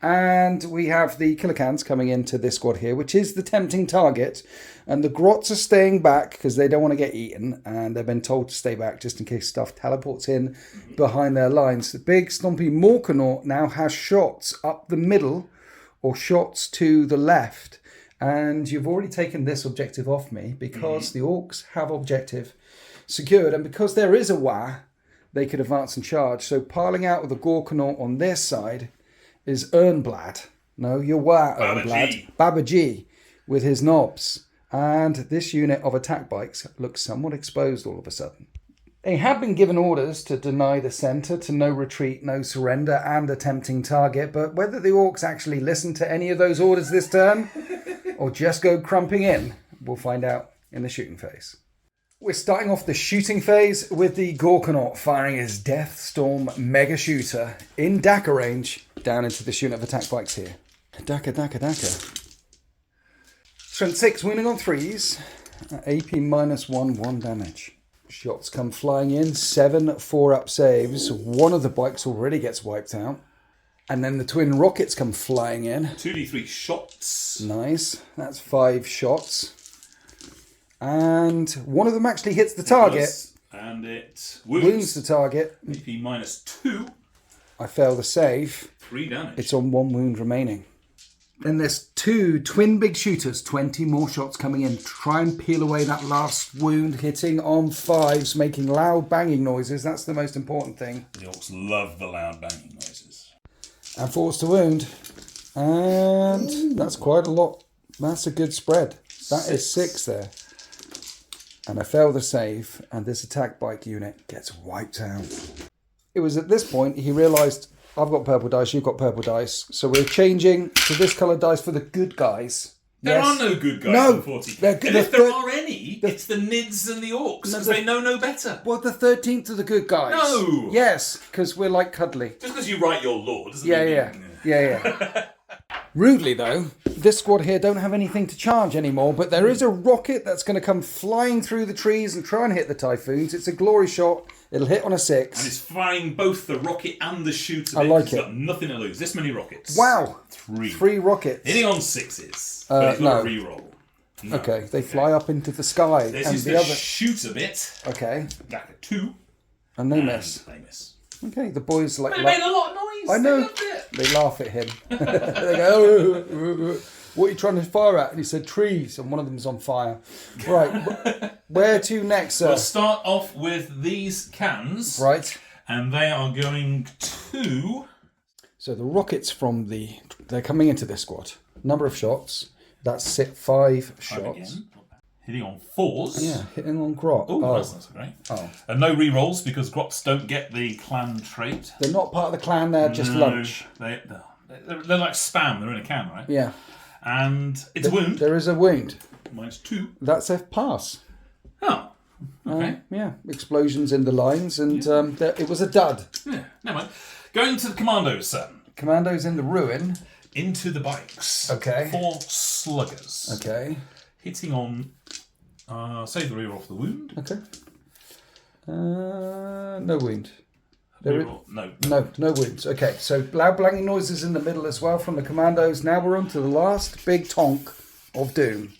[SPEAKER 1] And we have the killer cans coming into this squad here, which is the tempting target. And the grots are staying back because they don't want to get eaten. And they've been told to stay back just in case stuff teleports in behind their lines. The big stompy Morkanaut now has shots up the middle or shots to the left. And you've already taken this objective off me because the Orks have objective secured. And because there is a Waaaaaaaaagh, they could advance and charge. So piling out with the Gorkanaut on their side is Ernblad. No, you're Ernblad. Babaji with his knobs. And this unit of attack bikes looks somewhat exposed all of a sudden. They had been given orders to deny the centre, to no retreat, no surrender, and a tempting target, but whether the Orks actually listened to any of those orders this turn, or just go crumping in, we'll find out in the shooting phase. We're starting off the shooting phase with the Gorkanaut firing his Death Storm Mega Shooter in Daka range down into this unit of attack bikes here. Daka, Daka, Daka. Strength 6, wounding on 3s, AP -1, 1 damage. Shots come flying in, 7 4-up saves. One of the bikes already gets wiped out. And then the twin rockets come flying in.
[SPEAKER 2] 2d3 shots.
[SPEAKER 1] Nice. That's 5 shots. And one of them actually hits the target.
[SPEAKER 2] And it
[SPEAKER 1] Wounds the target.
[SPEAKER 2] AP -2.
[SPEAKER 1] I fail the save.
[SPEAKER 2] 3 damage.
[SPEAKER 1] It's on 1 wound remaining. Then there's 2 twin big shooters, 20 more shots coming in. Try and peel away that last wound, hitting on 5s, making loud banging noises. That's the most important thing.
[SPEAKER 2] The Orks love the loud banging noises.
[SPEAKER 1] And 4s to wound. And that's quite a lot. That's a good spread. That is 6 there. And I fail the save, and this attack bike unit gets wiped out. It was at this point he realised, I've got purple dice, you've got purple dice, so we're changing to this coloured dice for the good guys.
[SPEAKER 2] There are no good guys
[SPEAKER 1] No,
[SPEAKER 2] in 40.
[SPEAKER 1] they're good.
[SPEAKER 2] And if there are any, it's the Nids and the Orks, because they know no better.
[SPEAKER 1] Well, the 13th are the good guys.
[SPEAKER 2] No!
[SPEAKER 1] Yes, because we're like cuddly.
[SPEAKER 2] Just because you write your lore doesn't
[SPEAKER 1] Yeah. Rudely, though, this squad here don't have anything to charge anymore, but there is a rocket that's going to come flying through the trees and try and hit the Typhoons. It's a glory shot. It'll hit on a 6.
[SPEAKER 2] And it's firing both the rocket and the shooter.
[SPEAKER 1] I like
[SPEAKER 2] It's
[SPEAKER 1] it.
[SPEAKER 2] got nothing to lose. This many rockets.
[SPEAKER 1] Wow.
[SPEAKER 2] 3.
[SPEAKER 1] 3 rockets.
[SPEAKER 2] Hitting on 6s. But it's not a reroll. No.
[SPEAKER 1] Okay, they fly up into the sky.
[SPEAKER 2] This
[SPEAKER 1] and
[SPEAKER 2] is
[SPEAKER 1] the
[SPEAKER 2] the
[SPEAKER 1] other.
[SPEAKER 2] shooter bit.
[SPEAKER 1] Okay,
[SPEAKER 2] Daka 2.
[SPEAKER 1] and they miss.
[SPEAKER 2] They miss.
[SPEAKER 1] Okay, the boys like.
[SPEAKER 2] But it made a lot of noise.
[SPEAKER 1] I know.
[SPEAKER 2] They loved it.
[SPEAKER 1] They laugh at him. They go, "Oh, what are you trying to fire at?" And he said, "Trees," and one of them's on fire. Right, where to next, sir?
[SPEAKER 2] We'll start off with these cans.
[SPEAKER 1] Right.
[SPEAKER 2] And they are going to...
[SPEAKER 1] So the rockets from they're coming into this squad. Number of shots. That's 5 shots.
[SPEAKER 2] Again. Hitting on 4s.
[SPEAKER 1] Yeah, hitting on Grot.
[SPEAKER 2] Ooh, that's great.
[SPEAKER 1] Oh.
[SPEAKER 2] And no re-rolls because Grots don't get the clan trait.
[SPEAKER 1] They're not part of the clan. They're just lunch.
[SPEAKER 2] They're like spam. They're in a can, right?
[SPEAKER 1] Yeah.
[SPEAKER 2] And it's a wound.
[SPEAKER 1] There is a wound.
[SPEAKER 2] -2.
[SPEAKER 1] That's a pass.
[SPEAKER 2] Oh. Okay.
[SPEAKER 1] Yeah, explosions in the lines, and it was a dud.
[SPEAKER 2] Yeah, never mind. Going to the commandos, sir.
[SPEAKER 1] Commandos in the ruin.
[SPEAKER 2] Into the bikes.
[SPEAKER 1] Okay.
[SPEAKER 2] 4 sluggers.
[SPEAKER 1] Okay.
[SPEAKER 2] Hitting on... save the reroll for the wound.
[SPEAKER 1] Okay. No wound.
[SPEAKER 2] Reroll. No.
[SPEAKER 1] No wounds. Okay, so loud banging noises in the middle as well from the commandos. Now we're on to the last big tonk of doom.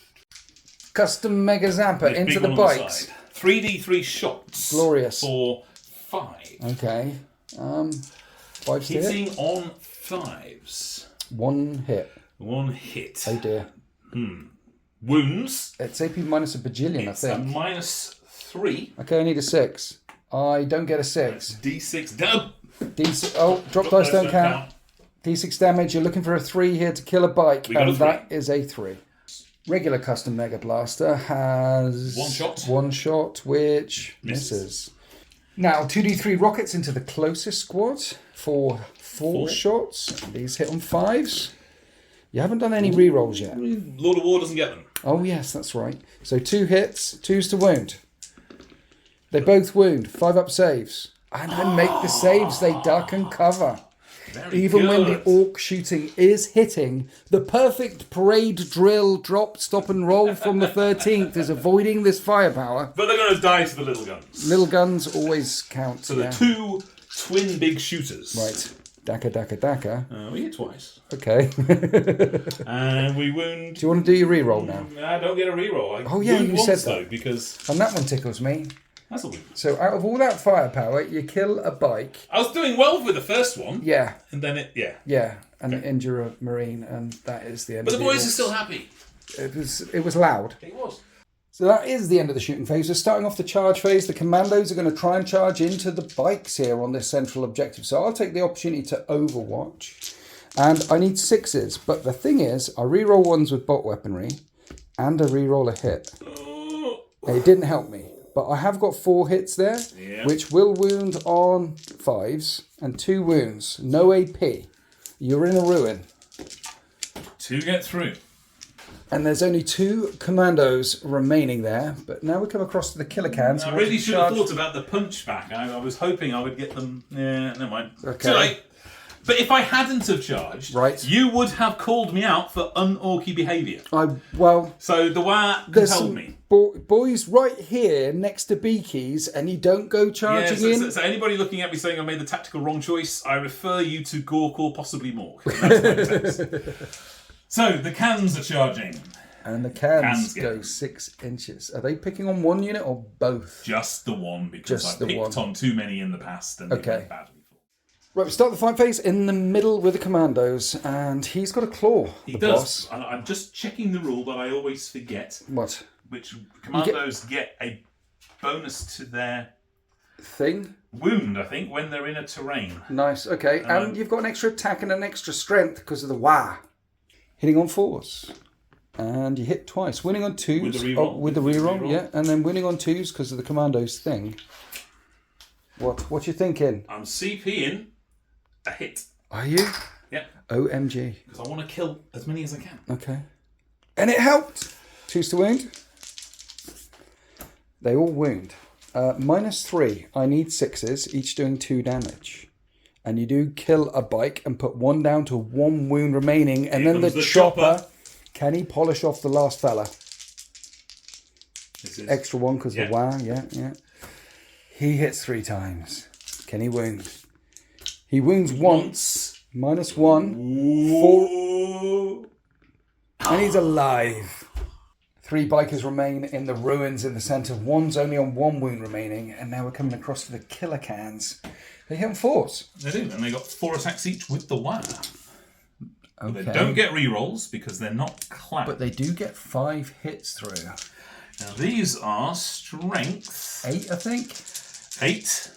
[SPEAKER 1] Custom Mega Zapper
[SPEAKER 2] Big
[SPEAKER 1] into the
[SPEAKER 2] one on the
[SPEAKER 1] bikes.
[SPEAKER 2] side. 3d3 shots.
[SPEAKER 1] Glorious.
[SPEAKER 2] For 5.
[SPEAKER 1] Okay. 5 hit.
[SPEAKER 2] Hitting on 5s.
[SPEAKER 1] 1 hit.
[SPEAKER 2] 1 hit.
[SPEAKER 1] Oh dear.
[SPEAKER 2] Wounds.
[SPEAKER 1] It's AP minus a bajillion,
[SPEAKER 2] It's
[SPEAKER 1] I
[SPEAKER 2] a
[SPEAKER 1] think.
[SPEAKER 2] -3.
[SPEAKER 1] Okay, I need a 6. I don't get a 6.
[SPEAKER 2] D6. No.
[SPEAKER 1] D6. Oh, drop dice don't count. D6 damage. You're looking for a 3 here to kill a bike,
[SPEAKER 2] got a
[SPEAKER 1] and
[SPEAKER 2] 3.
[SPEAKER 1] that is a 3. Regular custom Mega Blaster has
[SPEAKER 2] 1 shot.
[SPEAKER 1] 1 shot, which misses. Now 2d3 rockets into the closest squad for 4 shots. These hit on 5s. You haven't done any rerolls yet.
[SPEAKER 2] Lord of War doesn't get them.
[SPEAKER 1] Oh yes, that's right. So 2 hits, 2s to wound. They both wound. 5-up saves. And I make the saves. They duck and cover. Even when the Ork shooting is hitting, the perfect parade drill drop, stop and roll from the 13th is avoiding this firepower.
[SPEAKER 2] But they're going to die to the little guns.
[SPEAKER 1] Little guns always count.
[SPEAKER 2] So the 2 twin big shooters.
[SPEAKER 1] Right. Daka, Daka, Daka.
[SPEAKER 2] We hit twice.
[SPEAKER 1] Okay.
[SPEAKER 2] And we wound...
[SPEAKER 1] Do you want to do your reroll now?
[SPEAKER 2] I don't get a reroll.
[SPEAKER 1] Oh, yeah, you said that.
[SPEAKER 2] Though, because...
[SPEAKER 1] And that one tickles me.
[SPEAKER 2] That's a wound.
[SPEAKER 1] So out of all that firepower, you kill a bike.
[SPEAKER 2] I was doing well with the first one.
[SPEAKER 1] Yeah.
[SPEAKER 2] And then it... Yeah.
[SPEAKER 1] Yeah. And injure a marine, and that is the end
[SPEAKER 2] But
[SPEAKER 1] of
[SPEAKER 2] the
[SPEAKER 1] the
[SPEAKER 2] boys
[SPEAKER 1] Orks.
[SPEAKER 2] are still happy.
[SPEAKER 1] It was loud.
[SPEAKER 2] It was.
[SPEAKER 1] So that is the end of the shooting phase. We're starting off the charge phase. The commandos are going to try and charge into the bikes here on this central objective. So I'll take the opportunity to overwatch. And I need 6s. But the thing is, I reroll 1s with bolt weaponry. And I reroll a hit. It didn't help me. but I have got 4 hits there, which will wound on 5s and 2 wounds. No AP. You're in a ruin.
[SPEAKER 2] 2 get through.
[SPEAKER 1] And there's only 2 commandos remaining there. But now we come across to the killer cans.
[SPEAKER 2] I really should have thought about the punchback. I was hoping I would get them. Yeah, never mind.
[SPEAKER 1] Okay.
[SPEAKER 2] Too late. But if I hadn't have charged, you would have called me out for un-orky behaviour. So the Waaaaaaaaagh compelled me.
[SPEAKER 1] Boys right here next to Beaky's, and you don't go charging in.
[SPEAKER 2] So anybody looking at me saying I made the tactical wrong choice, I refer you to Gork or possibly Mork. That's my text. So the cans are charging.
[SPEAKER 1] And the cans go 6 inches. Are they picking on 1 unit or both?
[SPEAKER 2] Just the one, because I picked on too many in the past and they went badly.
[SPEAKER 1] Right, we start the fight phase in the middle with the commandos, and he's got a claw.
[SPEAKER 2] He does. I'm just checking the rule that I always forget.
[SPEAKER 1] What?
[SPEAKER 2] Which commandos get a bonus to their
[SPEAKER 1] thing?
[SPEAKER 2] Wound, I think, when they're in a terrain.
[SPEAKER 1] Nice, okay. And you've got an extra attack and an extra strength because of the Waaaaaaaaagh. Hitting on 4s. And you hit twice. Winning on 2s. With the reroll, yeah. And then winning on 2s because of the commandos thing. What you thinking?
[SPEAKER 2] I'm CPing a hit.
[SPEAKER 1] Are you?
[SPEAKER 2] Yeah.
[SPEAKER 1] OMG.
[SPEAKER 2] Because I want to kill as many as I can.
[SPEAKER 1] Okay. And it helped. 2s to wound. They all wound. -3. I need 6s, each doing 2 damage. And you do kill a bike and put 1 down to 1 wound remaining. And then the chopper. Can he polish off the last fella? Extra 1 because of the Waaaaaaaaagh. Yeah. He hits 3 times. Can he wound? He wounds once. -1. 4. And he's alive. 3 bikers remain in the ruins in the centre. 1's only on 1 wound remaining. And now we're coming across to the killer cans. They hit on 4s.
[SPEAKER 2] They do. And they got 4 attacks each with the Waaaaaaaaagh.
[SPEAKER 1] Okay.
[SPEAKER 2] They don't get rerolls because they're not clapped.
[SPEAKER 1] But they do get 5 hits through.
[SPEAKER 2] Now these are strength.
[SPEAKER 1] 8, I think.
[SPEAKER 2] 8.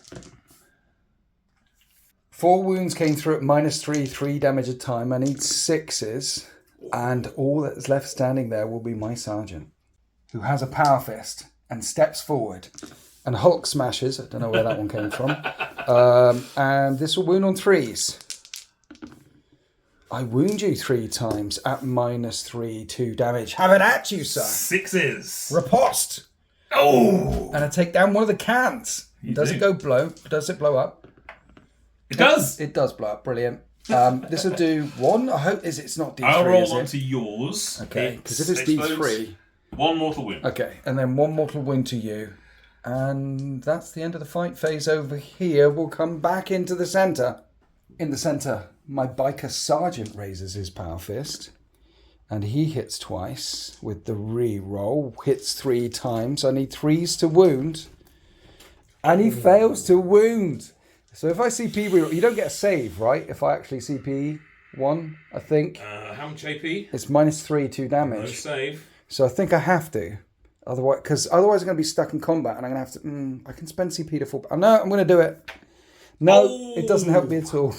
[SPEAKER 1] 4 wounds came through at -3, 3 damage a time. I need 6s. And all that's left standing there will be my sergeant, who has a power fist and steps forward. And Hulk smashes. I don't know where that one came from. And this will wound on 3s. I wound you 3 times at -3, 2 damage. Have it at you, sir.
[SPEAKER 2] 6s.
[SPEAKER 1] Riposte.
[SPEAKER 2] Oh!
[SPEAKER 1] And I take down one of the cans. Does it blow? Does it blow up?
[SPEAKER 2] It does.
[SPEAKER 1] It does blow up. Brilliant. This will do 1. I hope it's not D3.
[SPEAKER 2] I'll roll onto yours.
[SPEAKER 1] Okay, because if it's D3...
[SPEAKER 2] 1 mortal wound.
[SPEAKER 1] Okay, and then 1 mortal wound to you. And that's the end of the fight phase over here. We'll come back into the centre. In the centre, my biker sergeant raises his power fist. And he hits twice with the re-roll. Hits 3 times. I need 3s to wound. And he fails to wound. So if I CP reroll, you don't get a save, right? If I actually CP 1, I think.
[SPEAKER 2] How much AP?
[SPEAKER 1] It's -3, 2 damage.
[SPEAKER 2] No save.
[SPEAKER 1] So I think I have to. Otherwise I'm going to be stuck in combat and I'm going to have to... I can spend CP to full... No, I'm going to do it. No, It doesn't help me at all.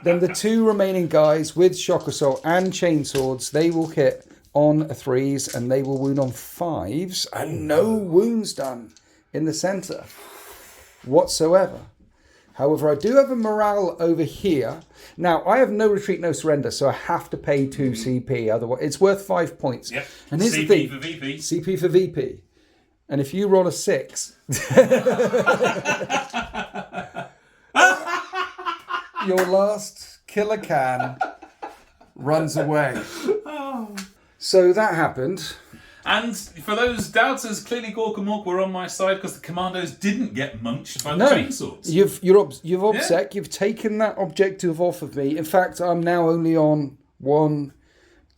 [SPEAKER 1] Then the 2 remaining guys with shock assault and chainswords, they will hit on 3s and they will wound on 5s. And no wounds done in the centre whatsoever. However, I do have a morale over here. Now, I have no retreat, no surrender, so I have to pay 2 CP. Otherwise, it's worth 5 points.
[SPEAKER 2] Yep.
[SPEAKER 1] And here's
[SPEAKER 2] CP
[SPEAKER 1] the thing.
[SPEAKER 2] for VP.
[SPEAKER 1] CP for VP. And if you roll a 6, your last killer can runs away. So that happened.
[SPEAKER 2] And for those doubters, clearly Gork and Mork were on my side because the commandos didn't get munched by the chainswords.
[SPEAKER 1] You've obsec. You've taken that objective off of me. In fact, I'm now only on 1,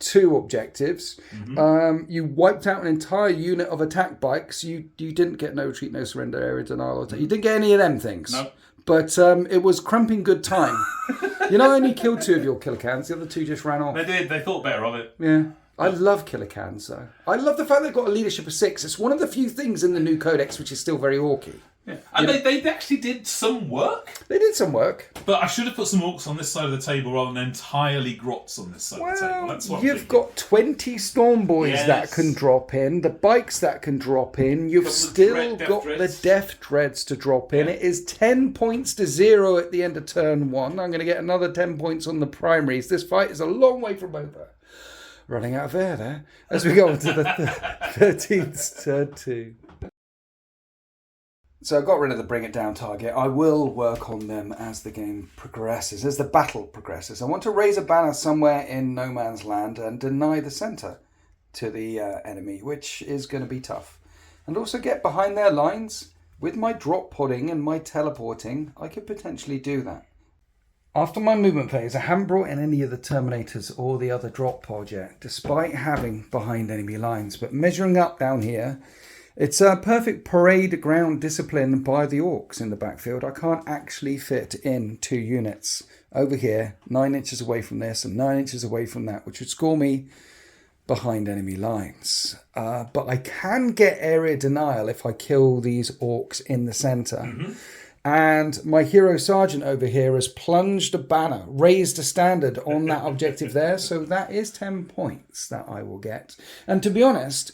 [SPEAKER 1] 2 objectives. Mm-hmm. You wiped out an entire unit of attack bikes. You didn't get no retreat, no surrender, area denial. You didn't get any of them things.
[SPEAKER 2] No.
[SPEAKER 1] But it was cramping good time. I only killed 2 of your killer cans. The other 2 just ran off.
[SPEAKER 2] They did. They thought better of it.
[SPEAKER 1] Yeah. I love killer cans, though. I love the fact they've got a leadership of 6. It's one of the few things in the new codex which is still very orky.
[SPEAKER 2] Yeah. And they actually did some work.
[SPEAKER 1] They did some work.
[SPEAKER 2] But I should have put some orcs on this side of the table rather than entirely grots on this side of the table. That's what
[SPEAKER 1] you've got 20 storm boys that can drop in, the bikes that can drop in. You've still got the death dreads to drop in. It is 10 points to 0 at the end of turn 1. I'm going to get another 10 points on the primaries. This fight is a long way from over. Running out of air there as we go on to the 13th turn 2. So I got rid of the bring it down target. I will work on them as the game progresses, as the battle progresses. I want to raise a banner somewhere in no man's land and deny the centre to the enemy, which is going to be tough. And also get behind their lines. With my drop podding and my teleporting, I could potentially do that. After my movement phase, I haven't brought in any of the Terminators or the other drop pod yet, despite having behind enemy lines. But measuring up down here, it's a perfect parade ground discipline by the Orks in the backfield. I can't actually fit in 2 units over here, 9 inches away from this and 9 inches away from that, which would score me behind enemy lines. But I can get area denial if I kill these Orks in the centre. Mm-hmm. And my hero sergeant over here has plunged a banner, raised a standard on that objective there. So that is 10 points that I will get. And to be honest,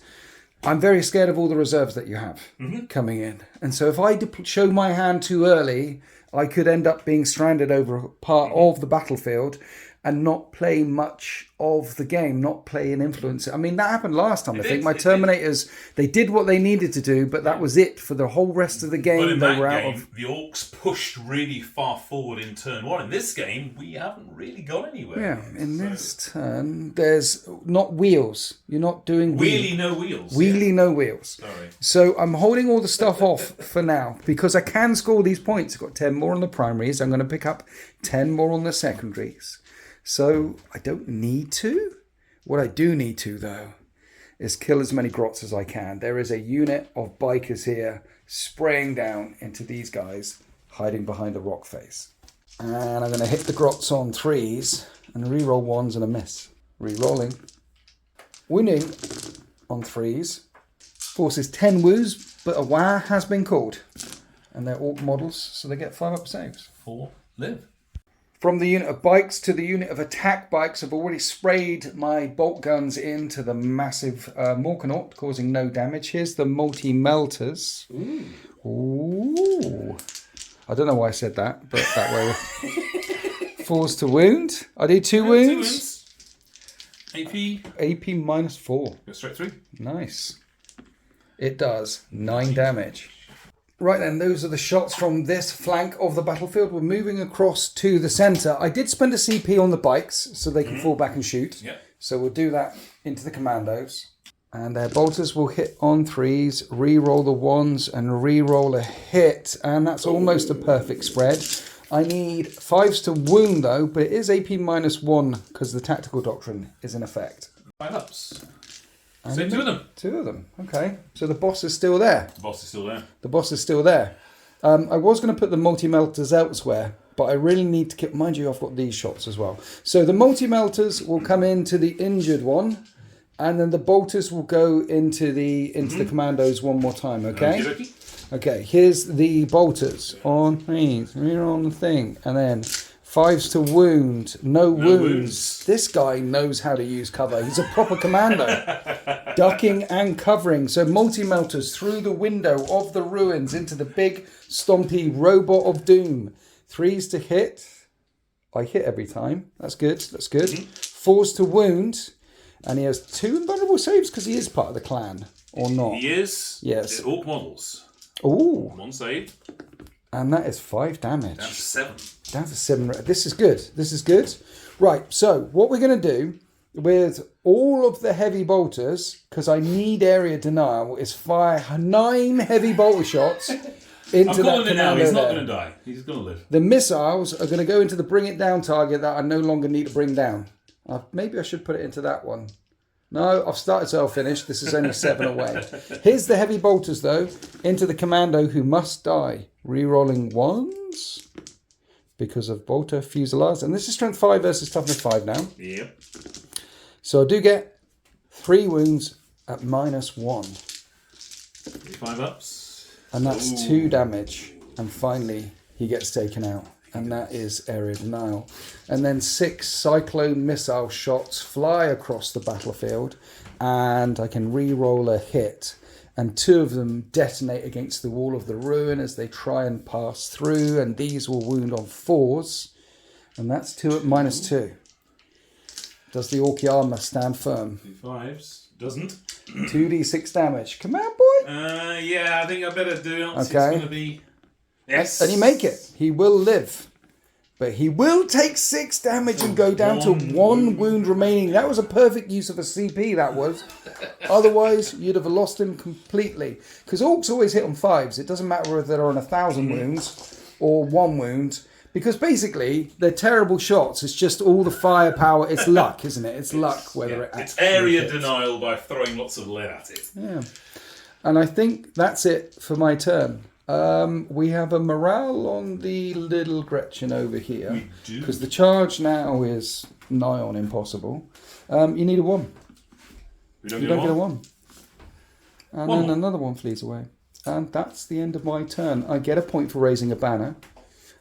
[SPEAKER 1] I'm very scared of all the reserves that you have coming in. And so if I show my hand too early, I could end up being stranded over part of the battlefield and not play much of the game, not play an influence. I mean, that happened last time. I think my Terminators, they did what they needed to do, but that was it for the whole rest of the game.
[SPEAKER 2] But in that game, the Orcs pushed really far forward in turn 1. In this game, we haven't really gone anywhere.
[SPEAKER 1] Yeah, in this turn, there's not wheels. You're not doing
[SPEAKER 2] wheelie, no wheels.
[SPEAKER 1] Wheelie, no wheels.
[SPEAKER 2] Sorry.
[SPEAKER 1] So I'm holding all the stuff off for now because I can score these points. I've got 10 more on the primaries. I'm going to pick up 10 more on the secondaries. So I don't need to. What I do need to, though, is kill as many grots as I can. There is a unit of bikers here spraying down into these guys hiding behind a rock face. And I'm going to hit the grots on 3s and reroll 1s and a miss. Rerolling. Winning on 3s. Forces 10 woos, but a Waaaaaaaaaaagh has been called. And they're Ork models, so they get 5 up saves.
[SPEAKER 2] 4 live.
[SPEAKER 1] From the unit of bikes to the unit of attack bikes, I've already sprayed my bolt guns into the massive Morkanaut, causing no damage. Here's the multi-melters. Ooh. I don't know why I said that, but that way. 4s to wound. I did 2 wounds.
[SPEAKER 2] 2 wounds. AP.
[SPEAKER 1] AP -4.
[SPEAKER 2] Go straight through.
[SPEAKER 1] Nice. It does 9 damage. Right then, those are the shots from this flank of the battlefield. We're moving across to the centre. I did spend a CP on the bikes so they can fall back and shoot.
[SPEAKER 2] Yep.
[SPEAKER 1] So we'll do that into the commandos. And their bolters will hit on 3s, re-roll the 1s and re-roll a hit. And that's almost a perfect spread. I need 5s to wound though, but it is AP -1 because the tactical doctrine is in effect.
[SPEAKER 2] 5 ups. So 2 of them.
[SPEAKER 1] 2 of them. Okay. So the boss is still there.
[SPEAKER 2] The boss is still there.
[SPEAKER 1] The boss is still there. I was going to put the multi-melters elsewhere, but I really need to keep... Mind you, I've got these shots as well. So the multi-melters will come into the injured one, and then the bolters will go into the commandos one more time, okay? Okay, here's the bolters. On 3s, reroll the thing, and then 5s to wound, no wounds. This guy knows how to use cover. He's a proper commando. Ducking and covering. So multi-melters through the window of the ruins into the big stompy robot of doom. 3s to hit. I hit every time. That's good. That's good. 4s to wound. And he has 2 invulnerable saves because he is part of the clan. Or not.
[SPEAKER 2] He is.
[SPEAKER 1] Yes.
[SPEAKER 2] Ork models.
[SPEAKER 1] Ooh.
[SPEAKER 2] 1 save.
[SPEAKER 1] And that is 5 damage.
[SPEAKER 2] Down to 7.
[SPEAKER 1] Down to 7. This is good. This is good. Right, so what we're going to do with all of the heavy bolters, because I need area denial, is fire 9 heavy bolter shots into that commando.
[SPEAKER 2] He's not going to die. He's going to live.
[SPEAKER 1] The missiles are going to go into the bring it down target that I no longer need to bring down. Maybe I should put it into that one. No, I've started so I'll finish. This is only 7 away. Here's the heavy bolters, though, into the commando who must die. Rerolling 1s because of bolter fusillade. And this is strength 5 versus toughness 5 now.
[SPEAKER 2] Yep.
[SPEAKER 1] So I do get 3 wounds at -1.
[SPEAKER 2] 5 ups.
[SPEAKER 1] And that's 2 damage. And finally, he gets taken out. And that is area denial. And then 6 cyclone missile shots fly across the battlefield. And I can re-roll a hit. And 2 of them detonate against the wall of the ruin as they try and pass through. And these will wound on 4s. And that's 2 at -2. Does the Orky armor stand firm?
[SPEAKER 2] 5s. Doesn't.
[SPEAKER 1] 2d6 damage. Come on, boy.
[SPEAKER 2] Yeah, I think I better do it.
[SPEAKER 1] Okay.
[SPEAKER 2] It's going to be... Yes.
[SPEAKER 1] And you make it. He will live. But he will take 6 damage and go down to 1 wound remaining. That was a perfect use of a CP, that was. Otherwise, you'd have lost him completely. Because Orks always hit on 5s. It doesn't matter whether they're on 1,000 wounds or 1 wound. Because basically, they're terrible shots. It's just all the firepower. It's luck, isn't it? It's luck whether it actually
[SPEAKER 2] It's area
[SPEAKER 1] hits.
[SPEAKER 2] denial by throwing lots of lead at it.
[SPEAKER 1] Yeah. And I think that's it for my turn. We have a morale on the little Gretchen over here.
[SPEAKER 2] We do.
[SPEAKER 1] Because the charge now is nigh on impossible. You need a 1.
[SPEAKER 2] We don't
[SPEAKER 1] You
[SPEAKER 2] get
[SPEAKER 1] don't get a
[SPEAKER 2] one?
[SPEAKER 1] 1. And
[SPEAKER 2] One
[SPEAKER 1] then
[SPEAKER 2] more.
[SPEAKER 1] another one flees away. And that's the end of my turn. I get a point for raising a banner.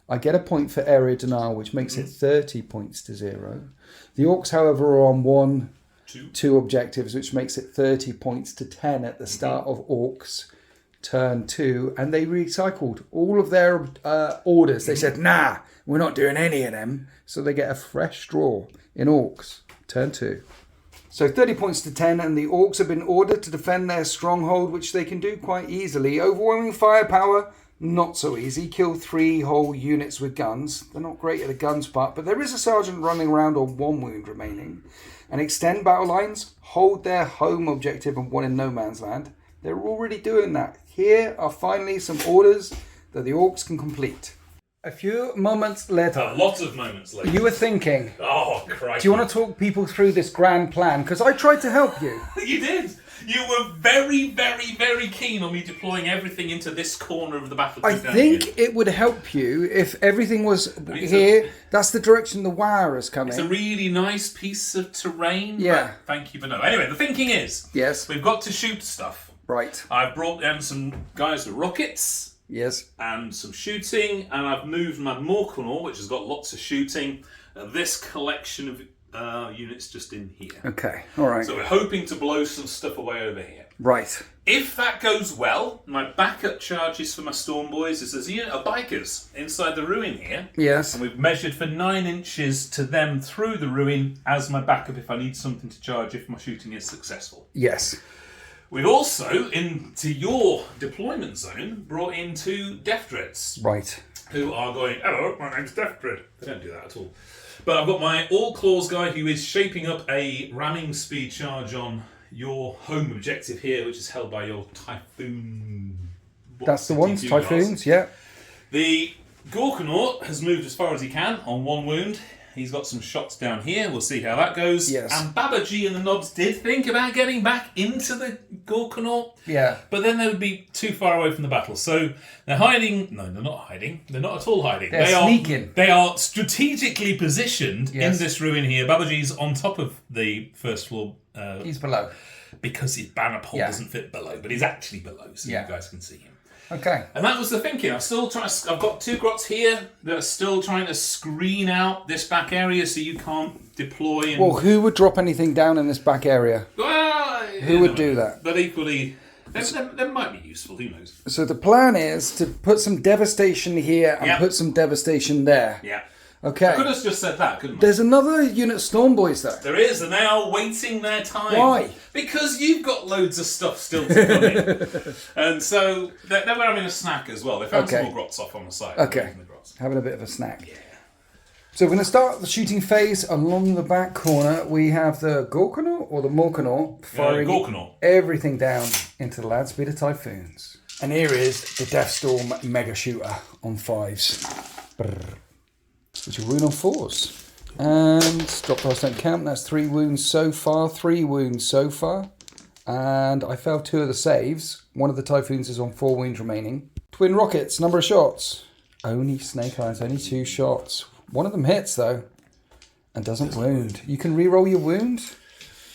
[SPEAKER 1] I get a point for area denial, which makes it 30 points to 0. The Orks, however, are on 2 objectives, which makes it 30 points to 10 at the start of Orks' turn 2. And they recycled all of their orders. They said, nah, we're not doing any of them. So they get a fresh draw in Orks' turn 2. So 30 points to 10, and the Orks have been ordered to defend their stronghold, which they can do quite easily. Overwhelming firepower, not so easy. Kill 3 whole units with guns. They're not great at the guns part, but there is a sergeant running around on 1 wound remaining. And extend battle lines, hold their home objective and 1 in no man's land. They're already doing that. Here are finally some orders that the Orks can complete. A few moments later,
[SPEAKER 2] A lot of moments later.
[SPEAKER 1] you were thinking,
[SPEAKER 2] Oh, Christ.
[SPEAKER 1] do you want to talk people through this grand plan? Because I tried to help you.
[SPEAKER 2] You did. You were very, very, very keen on me deploying everything into this corner of the battlefield.
[SPEAKER 1] I think it would help you if everything was here. That's the direction the Waaaaaaaaagh is coming.
[SPEAKER 2] It's a really nice piece of terrain.
[SPEAKER 1] Yeah.
[SPEAKER 2] But thank you, but no. Anyway, the thinking is,
[SPEAKER 1] Yes.
[SPEAKER 2] we've got to shoot stuff.
[SPEAKER 1] Right.
[SPEAKER 2] I've brought down some guys with rockets
[SPEAKER 1] Yes.
[SPEAKER 2] and some shooting, and I've moved my Morkanor, which has got lots of shooting, this collection of units just in here.
[SPEAKER 1] Okay. All right.
[SPEAKER 2] So we're hoping to blow some stuff away over here.
[SPEAKER 1] Right.
[SPEAKER 2] If that goes well, my backup charges for my Storm Boys is there's a unit of bikers inside the ruin here.
[SPEAKER 1] Yes.
[SPEAKER 2] And we've measured for 9 inches to them through the ruin as my backup if I need something to charge if my shooting is successful.
[SPEAKER 1] Yes.
[SPEAKER 2] We've also, into your deployment zone, brought in 2 Death Dreads.
[SPEAKER 1] Right.
[SPEAKER 2] Who are going, hello, my name's Death Dread. They don't do that at all. But I've got my All Claws guy who is shaping up a ramming speed charge on your home objective here, which is held by your Typhoon.
[SPEAKER 1] That's the ones. Typhoons. Yeah.
[SPEAKER 2] The Gorkanaut has moved as far as he can on 1 wound. He's got some shots down here. We'll see how that goes.
[SPEAKER 1] Yes.
[SPEAKER 2] And Babaji and the Nobs did think about getting back into the Gorkanaut.
[SPEAKER 1] Yeah.
[SPEAKER 2] But then they would be too far away from the battle. So they're hiding. No, they're not hiding. They're not at all hiding.
[SPEAKER 1] They're sneaking.
[SPEAKER 2] They are strategically positioned
[SPEAKER 1] Yes.
[SPEAKER 2] in this ruin here. Babaji's on top of the first floor.
[SPEAKER 1] He's below.
[SPEAKER 2] Because his banner pole
[SPEAKER 1] Yeah.
[SPEAKER 2] doesn't fit below. But he's actually below, so
[SPEAKER 1] Yeah.
[SPEAKER 2] you guys can see him.
[SPEAKER 1] Okay.
[SPEAKER 2] And that was the thinking. I've got 2 grots here that are still trying to screen out this back area so you can't deploy. And,
[SPEAKER 1] Well, who would drop anything down in this back area? Who would do that?
[SPEAKER 2] But equally, they might be useful. Who knows?
[SPEAKER 1] So the plan is to put some devastation here and
[SPEAKER 2] Yep.
[SPEAKER 1] put some devastation there.
[SPEAKER 2] Yeah.
[SPEAKER 1] Okay.
[SPEAKER 2] I could have just said that, couldn't I?
[SPEAKER 1] There's another unit of Storm Boys though.
[SPEAKER 2] There is, and they are waiting their time.
[SPEAKER 1] Why?
[SPEAKER 2] Because you've got loads of stuff still to come in. And so they were having a snack as well. They found some
[SPEAKER 1] Okay.
[SPEAKER 2] more grots off on the side.
[SPEAKER 1] Okay. Having a bit of a snack. Yeah. So we're going to start the shooting phase along the back corner. We have the Gorkanaut or the Morkanaut firing
[SPEAKER 2] Gorkanaut.
[SPEAKER 1] everything down into the land speed of Typhoons. And here is the Deathstorm Mega Shooter on 5s. Brrr. Which will wound on 4s. And drop dice don't count. That's 3 wounds so far. 3 wounds so far. And I failed 2 of the saves. One of the Typhoons is on 4 wounds remaining. Twin rockets, number of shots. Only Snake Eyes, only 2 shots. One of them hits though. And doesn't wound. You can re-roll your wound.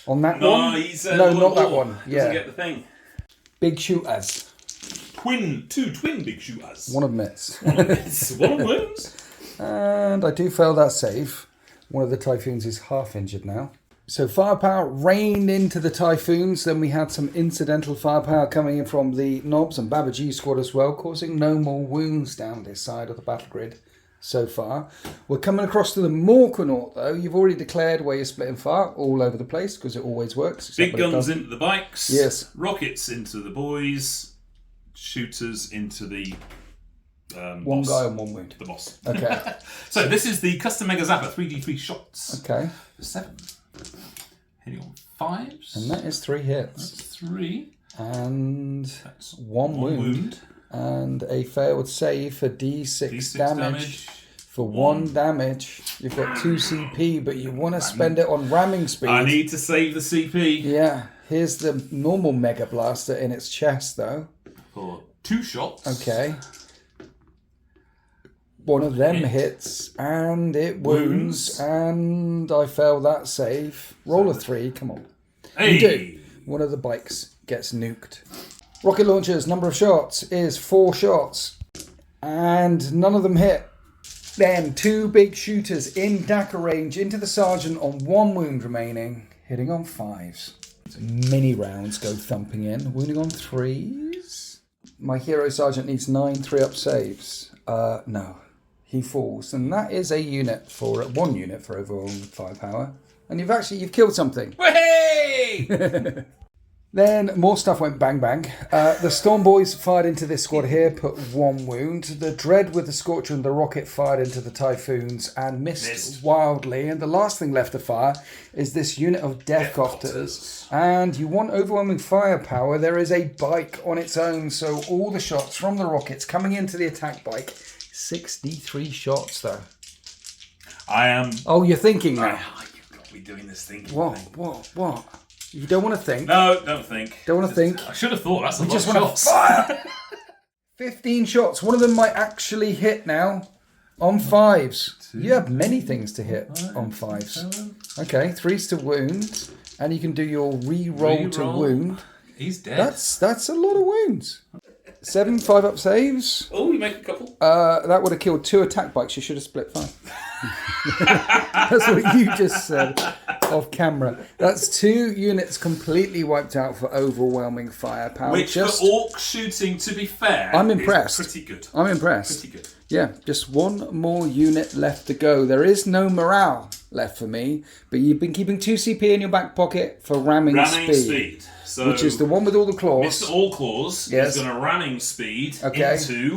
[SPEAKER 1] On that
[SPEAKER 2] No,
[SPEAKER 1] one?
[SPEAKER 2] he's
[SPEAKER 1] No, not that one.
[SPEAKER 2] Doesn't
[SPEAKER 1] Yeah.
[SPEAKER 2] get the thing.
[SPEAKER 1] Big shooters.
[SPEAKER 2] Two twin big shooters.
[SPEAKER 1] One of them hits.
[SPEAKER 2] One of hits. One of them wins.
[SPEAKER 1] And I do fail that save. One of the Typhoons is half injured now. So firepower rained into the Typhoons. Then we had some incidental firepower coming in from the Knobs and Babaji squad as well, causing no more wounds down this side of the battle grid so far. We're coming across to the Morkanaut though. You've already declared where you're splitting fire all over the place because it always works.
[SPEAKER 2] Big guns into the bikes.
[SPEAKER 1] Yes.
[SPEAKER 2] Rockets into the boys. Shooters into the
[SPEAKER 1] One
[SPEAKER 2] boss.
[SPEAKER 1] guy and one wound.
[SPEAKER 2] The boss.
[SPEAKER 1] Okay.
[SPEAKER 2] So this is the custom Mega Zapper 3d3 shots.
[SPEAKER 1] Okay.
[SPEAKER 2] 7. Hitting on 5s.
[SPEAKER 1] And that is 3 hits.
[SPEAKER 2] That's 3.
[SPEAKER 1] And
[SPEAKER 2] That's
[SPEAKER 1] one wound. And a failed save for D6 damage. For 1 damage. You've got 2 CP, but you want to spend it on ramming speed.
[SPEAKER 2] I need to save the CP.
[SPEAKER 1] Yeah. Here's the normal Mega Blaster in its chest, though.
[SPEAKER 2] For 2 shots.
[SPEAKER 1] Okay. One of them hits, and it wounds, and I fail that save. Roll a 3, come on.
[SPEAKER 2] Hey!
[SPEAKER 1] You do. One of the bikes gets nuked. Rocket launchers, number of shots is 4 shots, and none of them hit. Then 2 big shooters in Dakar range into the Sergeant on 1 wound remaining, hitting on 5s. Mini rounds go thumping in, wounding on 3s. My hero Sergeant needs 9 3-up saves. No. He falls, and that is a unit for 1 unit for overall firepower. And you've killed something.
[SPEAKER 2] Hey!
[SPEAKER 1] Then more stuff went bang bang. The Storm Boys fired into this squad here, put 1 wound. The Dread with the Scorcher and the Rocket fired into the Typhoons and missed wildly. And the last thing left to fire is this unit of Deathcofters. And you want overwhelming firepower. There is a bike on its own, so all the shots from the rockets coming into the attack bike. 63 shots though.
[SPEAKER 2] I am.
[SPEAKER 1] Oh, you're thinking now.
[SPEAKER 2] You've got me doing this thinking.
[SPEAKER 1] What? You don't want to think.
[SPEAKER 2] No, don't think.
[SPEAKER 1] Don't want to think.
[SPEAKER 2] I should have thought. That's a lot
[SPEAKER 1] Just
[SPEAKER 2] of
[SPEAKER 1] want to
[SPEAKER 2] shots.
[SPEAKER 1] fire. 15 shots. One of them might actually hit now on 5s. You have many things to hit on 5s. Okay, 3's to wound, and you can do your re-roll to wound.
[SPEAKER 2] He's dead.
[SPEAKER 1] That's a lot of wounds. 7 5-up saves.
[SPEAKER 2] Oh, you make a couple.
[SPEAKER 1] That would have killed 2 attack bikes. You should have split 5. That's what you just said off camera. That's 2 units completely wiped out for overwhelming firepower.
[SPEAKER 2] Which for orc shooting, to be fair,
[SPEAKER 1] I'm impressed.
[SPEAKER 2] is pretty good.
[SPEAKER 1] I'm impressed.
[SPEAKER 2] Pretty good.
[SPEAKER 1] Yeah, just 1 more unit left to go. There is no morale left for me, but you've been keeping 2 CP in your back pocket for ramming speed.
[SPEAKER 2] So
[SPEAKER 1] which is the one with all the claws.
[SPEAKER 2] Mr. All Claws is going to ramming speed into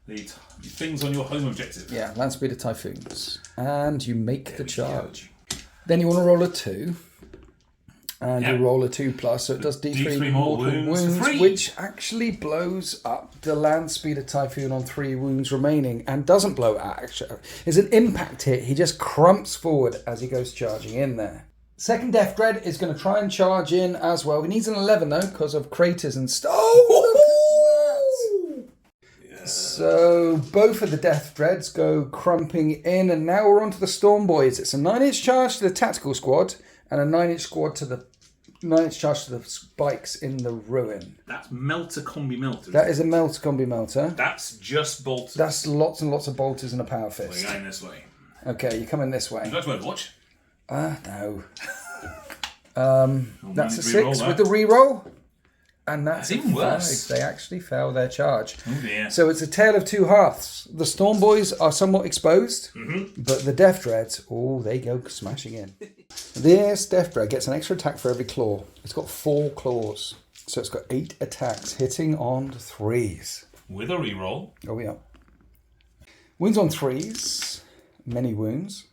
[SPEAKER 2] the things on your home objective.
[SPEAKER 1] Yeah, land speed of Typhoons. And you make the charge. Then you want to roll a 2. And you roll a 2+, so it does D3 mortal wounds, which actually blows up the land speed of Typhoon on 3 wounds remaining, and doesn't blow it out. Actually, it's an impact hit. He just crumps forward as he goes charging in there. Second Death Dread is going to try and charge in as well. He needs an 11 though, because of craters and stuff. Oh, look at that! So both of the Death Dreads go crumping in, and now we're on to the Storm Boys. It's a 9-inch charge to the tactical squad, and a 9-inch squad to the 9-inch charge to the spikes in the ruin.
[SPEAKER 2] That's melter combi melter.
[SPEAKER 1] That is a melter combi melter.
[SPEAKER 2] That's just bolters.
[SPEAKER 1] That's lots and lots of bolters and a power fist.
[SPEAKER 2] We're going this way.
[SPEAKER 1] Okay, you're coming this way.
[SPEAKER 2] Would you like to watch?
[SPEAKER 1] No. That's a 6
[SPEAKER 2] that.
[SPEAKER 1] with the reroll. And that's
[SPEAKER 2] even worse.
[SPEAKER 1] 5. They actually fail their charge.
[SPEAKER 2] Oh dear.
[SPEAKER 1] So it's a tale of 2 hearths. The Storm Boys are somewhat exposed, but the Death Dreads, they go smashing in. This Death Dread gets an extra attack for every claw. It's got 4 claws. So it's got 8 attacks, hitting on 3s.
[SPEAKER 2] With a reroll.
[SPEAKER 1] Oh, yeah. Wounds on 3s. Many wounds.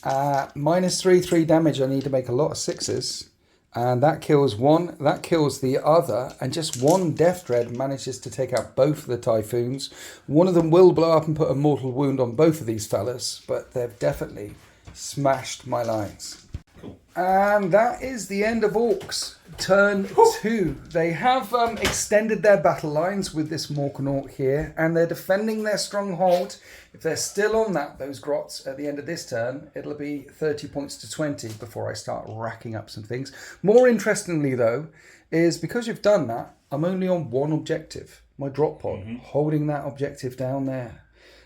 [SPEAKER 1] -3 damage. I need to make a lot of 6s. And that kills one, that kills the other, and just 1 Death Dread manages to take out both of the Typhoons. One of them will blow up and put a mortal wound on both of these fellas, but they've definitely smashed my lines.
[SPEAKER 2] Cool.
[SPEAKER 1] And that is the end of Orks. Turn 2. They have extended their battle lines with this Morkanaut here, and they're defending their stronghold. If they're still on those grots at the end of this turn, it'll be 30 points to 20 before I start racking up some things. More interestingly, though, is because you've done that, I'm only on one objective, my drop pod, holding that objective down there.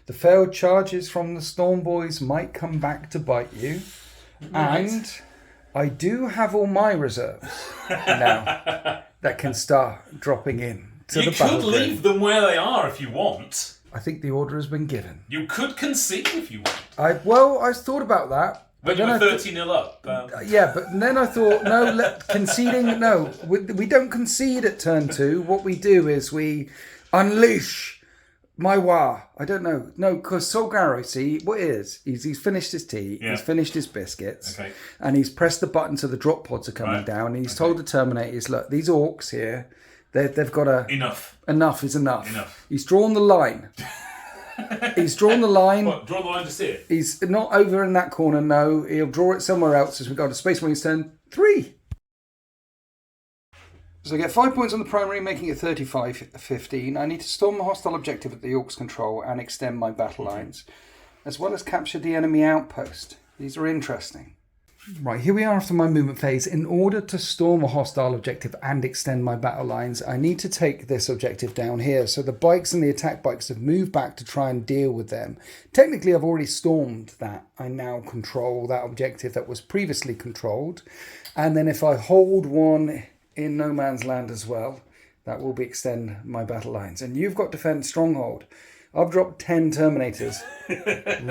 [SPEAKER 1] The failed charges from the Storm Boys might come back to bite you, and I do have all my reserves now that can start dropping in to the battle. You
[SPEAKER 2] could leave them where they are if you want.
[SPEAKER 1] I think the order has been given.
[SPEAKER 2] You could concede if you want.
[SPEAKER 1] I thought about that.
[SPEAKER 2] But you were 30-0 up.
[SPEAKER 1] Yeah, but then I thought, no, we don't concede at turn 2. What we do is we unleash my Waaaaaaaaagh. I don't know. No, because Solgaro, see, what it is, he's finished his tea, he's finished his biscuits, and he's pressed the button so the drop pods are coming down, and he's told the Terminators, look, these Orks here, they've got a...
[SPEAKER 2] Enough.
[SPEAKER 1] Enough is enough. He's drawn the line. He's drawn the line.
[SPEAKER 2] What, draw the line to see it?
[SPEAKER 1] He's not over in that corner, no. He'll draw it somewhere else as we go to Space Marine's turn 3. So I get 5 points on the primary, making it 35-15. I need to storm the hostile objective at the Orks' control and extend my battle lines, as well as capture the enemy outpost. These are interesting. Right, here we are after my movement phase. In order to storm a hostile objective and extend my battle lines, I need to take this objective down here. So the bikes and the attack bikes have moved back to try and deal with them. Technically, I've already stormed that. I now control that objective that was previously controlled. And then if I hold one in no man's land as well, that will be extend my battle lines. And you've got defend stronghold. I've dropped 10 Terminators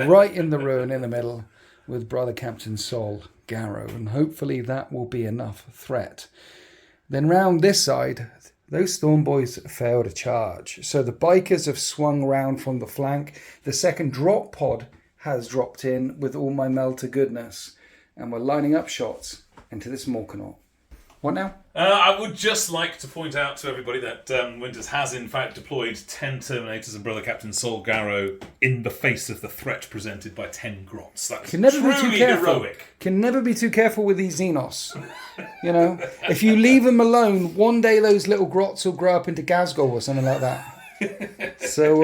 [SPEAKER 1] right in the ruin in the middle with Brother Captain Sol Garrow, and hopefully that will be enough threat. Then round this side, those Storm Boys failed a charge, so the bikers have swung round from the flank. The second drop pod has dropped in with all my Melter goodness, and we're lining up shots into this Morkanaut. What now?
[SPEAKER 2] I would just like to point out to everybody that Winters has in fact deployed 10 Terminators and Brother Captain Sol Garrow in the face of the threat presented by 10 grots. That's truly heroic.
[SPEAKER 1] Can never be too careful with these Xenos. You know, if you leave them alone, one day those little grots will grow up into Gazgol or something like that. So,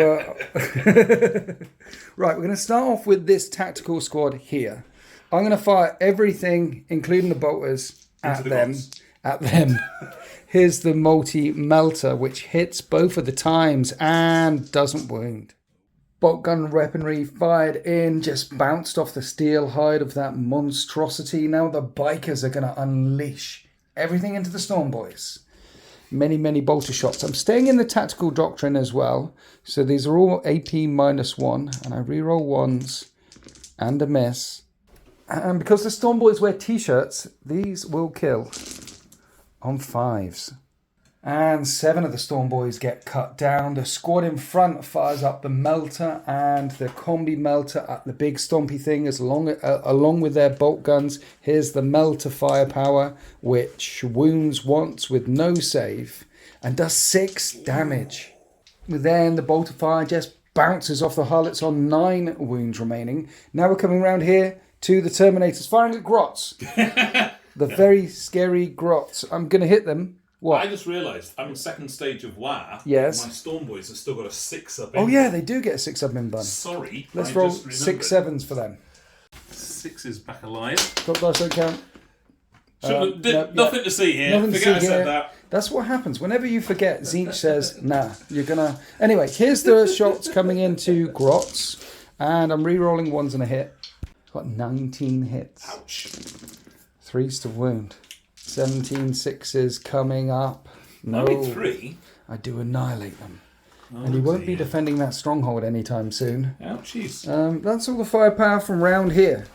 [SPEAKER 1] right, we're going to start off with this tactical squad here. I'm going to fire everything, including the bolters, at them. Here's the multi-melter, which hits both of the times and doesn't wound. Bolt gun weaponry fired in, just bounced off the steel hide of that monstrosity. Now the bikers are going to unleash everything into the Storm Boys. Many, many bolter shots. I'm staying in the tactical doctrine as well. So these are all AP -1, and I reroll ones and a miss. And because the Storm Boys wear t-shirts, these will kill on 5s. And 7 of the Storm Boys get cut down. The squad in front fires up the Melter and the Combi Melter at the big stompy thing along with their bolt guns. Here's the Melter firepower, which wounds once with no save and does 6 damage. Then the bolter fire just bounces off the hull. It's on 9 wounds remaining. Now we're coming around here to the Terminators firing at grots. The very scary grots. I'm going to hit them. What?
[SPEAKER 2] I just realised I'm in second stage of Waaaaaaaaagh.
[SPEAKER 1] Yes.
[SPEAKER 2] My Storm Boys have still got a 6-up.
[SPEAKER 1] Oh yeah, they do get a 6-up in bun.
[SPEAKER 2] Sorry.
[SPEAKER 1] Let's roll 6 7s for them.
[SPEAKER 2] 6 is back alive.
[SPEAKER 1] Top dice don't count.
[SPEAKER 2] Nothing to see here. Forget I said that.
[SPEAKER 1] That's what happens. Whenever you forget, Zinch says, nah, you're going to... Anyway, here's the shots coming into grots. And I'm re-rolling 1s and a hit. Got 19 hits.
[SPEAKER 2] Ouch.
[SPEAKER 1] 3s to wound. 17 6s coming up. No.
[SPEAKER 2] Only 3?
[SPEAKER 1] I do annihilate them. And he won't be defending that stronghold anytime soon.
[SPEAKER 2] Ouchies.
[SPEAKER 1] That's all the firepower from round here.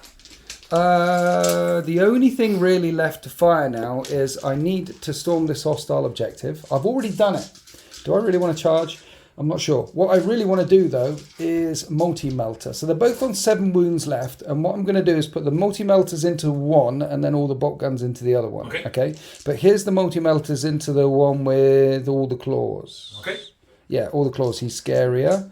[SPEAKER 1] The only thing really left to fire now is I need to storm this hostile objective. I've already done it. Do I really want to charge? I'm not sure. What I really want to do, though, is multi-melter. So they're both on 7 wounds left. And what I'm going to do is put the multi-melters into one and then all the bolt guns into the other one. Okay? But here's the multi-melters into the one with all the claws.
[SPEAKER 2] Okay.
[SPEAKER 1] Yeah, all the claws. He's scarier.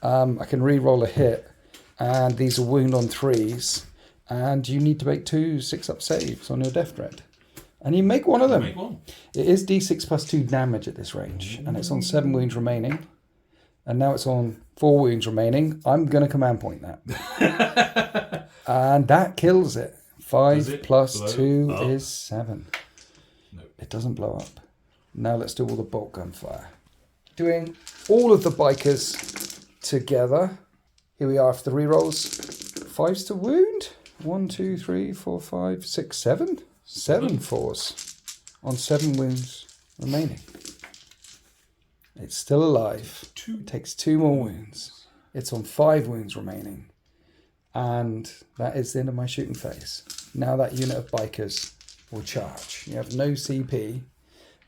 [SPEAKER 1] I can re-roll a hit. And these are wound on 3s. And you need to make 2 6-up saves on your Death Dread. And you make one of them.
[SPEAKER 2] Make one.
[SPEAKER 1] It is D6 plus 2 damage at this range. And it's on 7 wounds remaining. And now it's on 4 wounds remaining. I'm going to command point that. And that kills it. 5 plus 2 is 7.
[SPEAKER 2] No.
[SPEAKER 1] It doesn't blow up. Now let's do all the bolt gunfire. Doing all of the bikers together. Here we are after the rerolls. 5s to wound. 1, 2, 3, 4, 5, 6, 7. 7 4s on 7 wounds remaining. It's still alive. It takes 2 more wounds. It's on 5 wounds remaining. And that is the end of my shooting phase. Now that unit of bikers will charge. You have no CP.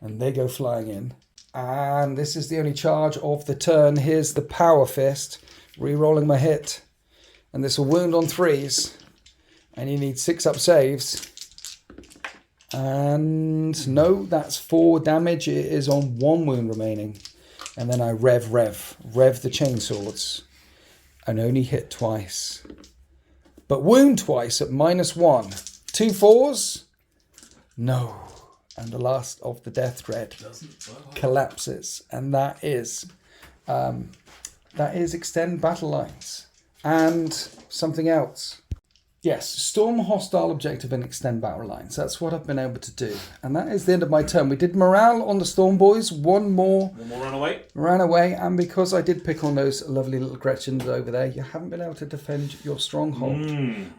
[SPEAKER 1] And they go flying in. And this is the only charge of the turn. Here's the Power Fist. Re-rolling my hit. And this will wound on 3s. And you need 6-up saves. And no, that's 4 damage. It is on 1 wound remaining. And then I rev the chainswords. And only hit twice. But wound twice at -1. 2 4s? No. And the last of the Death Dread collapses. And that is extend battle lines. And something else. Yes, storm hostile objective and extend battle lines. That's what I've been able to do. And that is the end of my turn. We did morale on the Storm Boys. One more ran away. And because I did pick on those lovely little Gretchens over there, you haven't been able to defend your stronghold.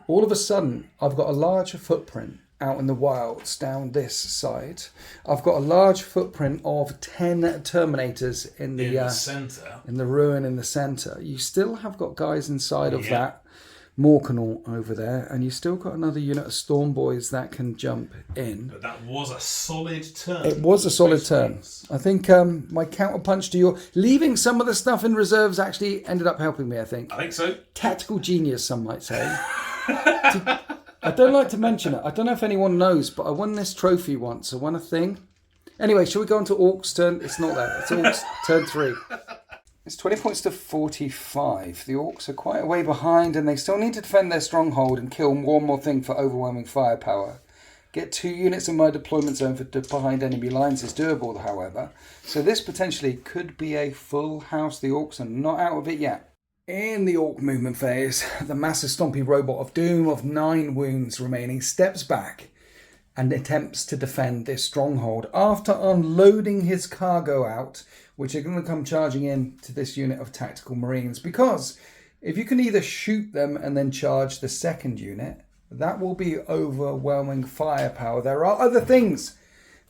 [SPEAKER 1] All of a sudden, I've got a larger footprint out in the wilds down this side. I've got a large footprint of 10 Terminators in the center. In the ruin in the center. You still have got guys inside of that Morkanort over there, and you still got another unit of Storm Boys that can jump in.
[SPEAKER 2] But that was a solid turn.
[SPEAKER 1] It was a solid turn. I think my counterpunch to your leaving some of the stuff in reserves actually ended up helping me, I think.
[SPEAKER 2] I think so.
[SPEAKER 1] Tactical genius, some might say. I don't like to mention it. I don't know if anyone knows, but I won this trophy once. I won a thing. Anyway, shall we go on to Orcs' turn? It's not that. It's Orcs' turn 3. It's 20 points to 45. The Orcs are quite a way behind, and they still need to defend their stronghold and kill one more thing for overwhelming firepower. Get 2 units in my deployment zone for behind enemy lines is doable, however. So this potentially could be a full house. The Orcs are not out of it yet. In the Orc movement phase, the massive stompy robot of doom of 9 wounds remaining steps back and attempts to defend this stronghold after unloading his cargo out, which are going to come charging in to this unit of tactical marines. Because if you can either shoot them and then charge the second unit, that will be overwhelming firepower. There are other things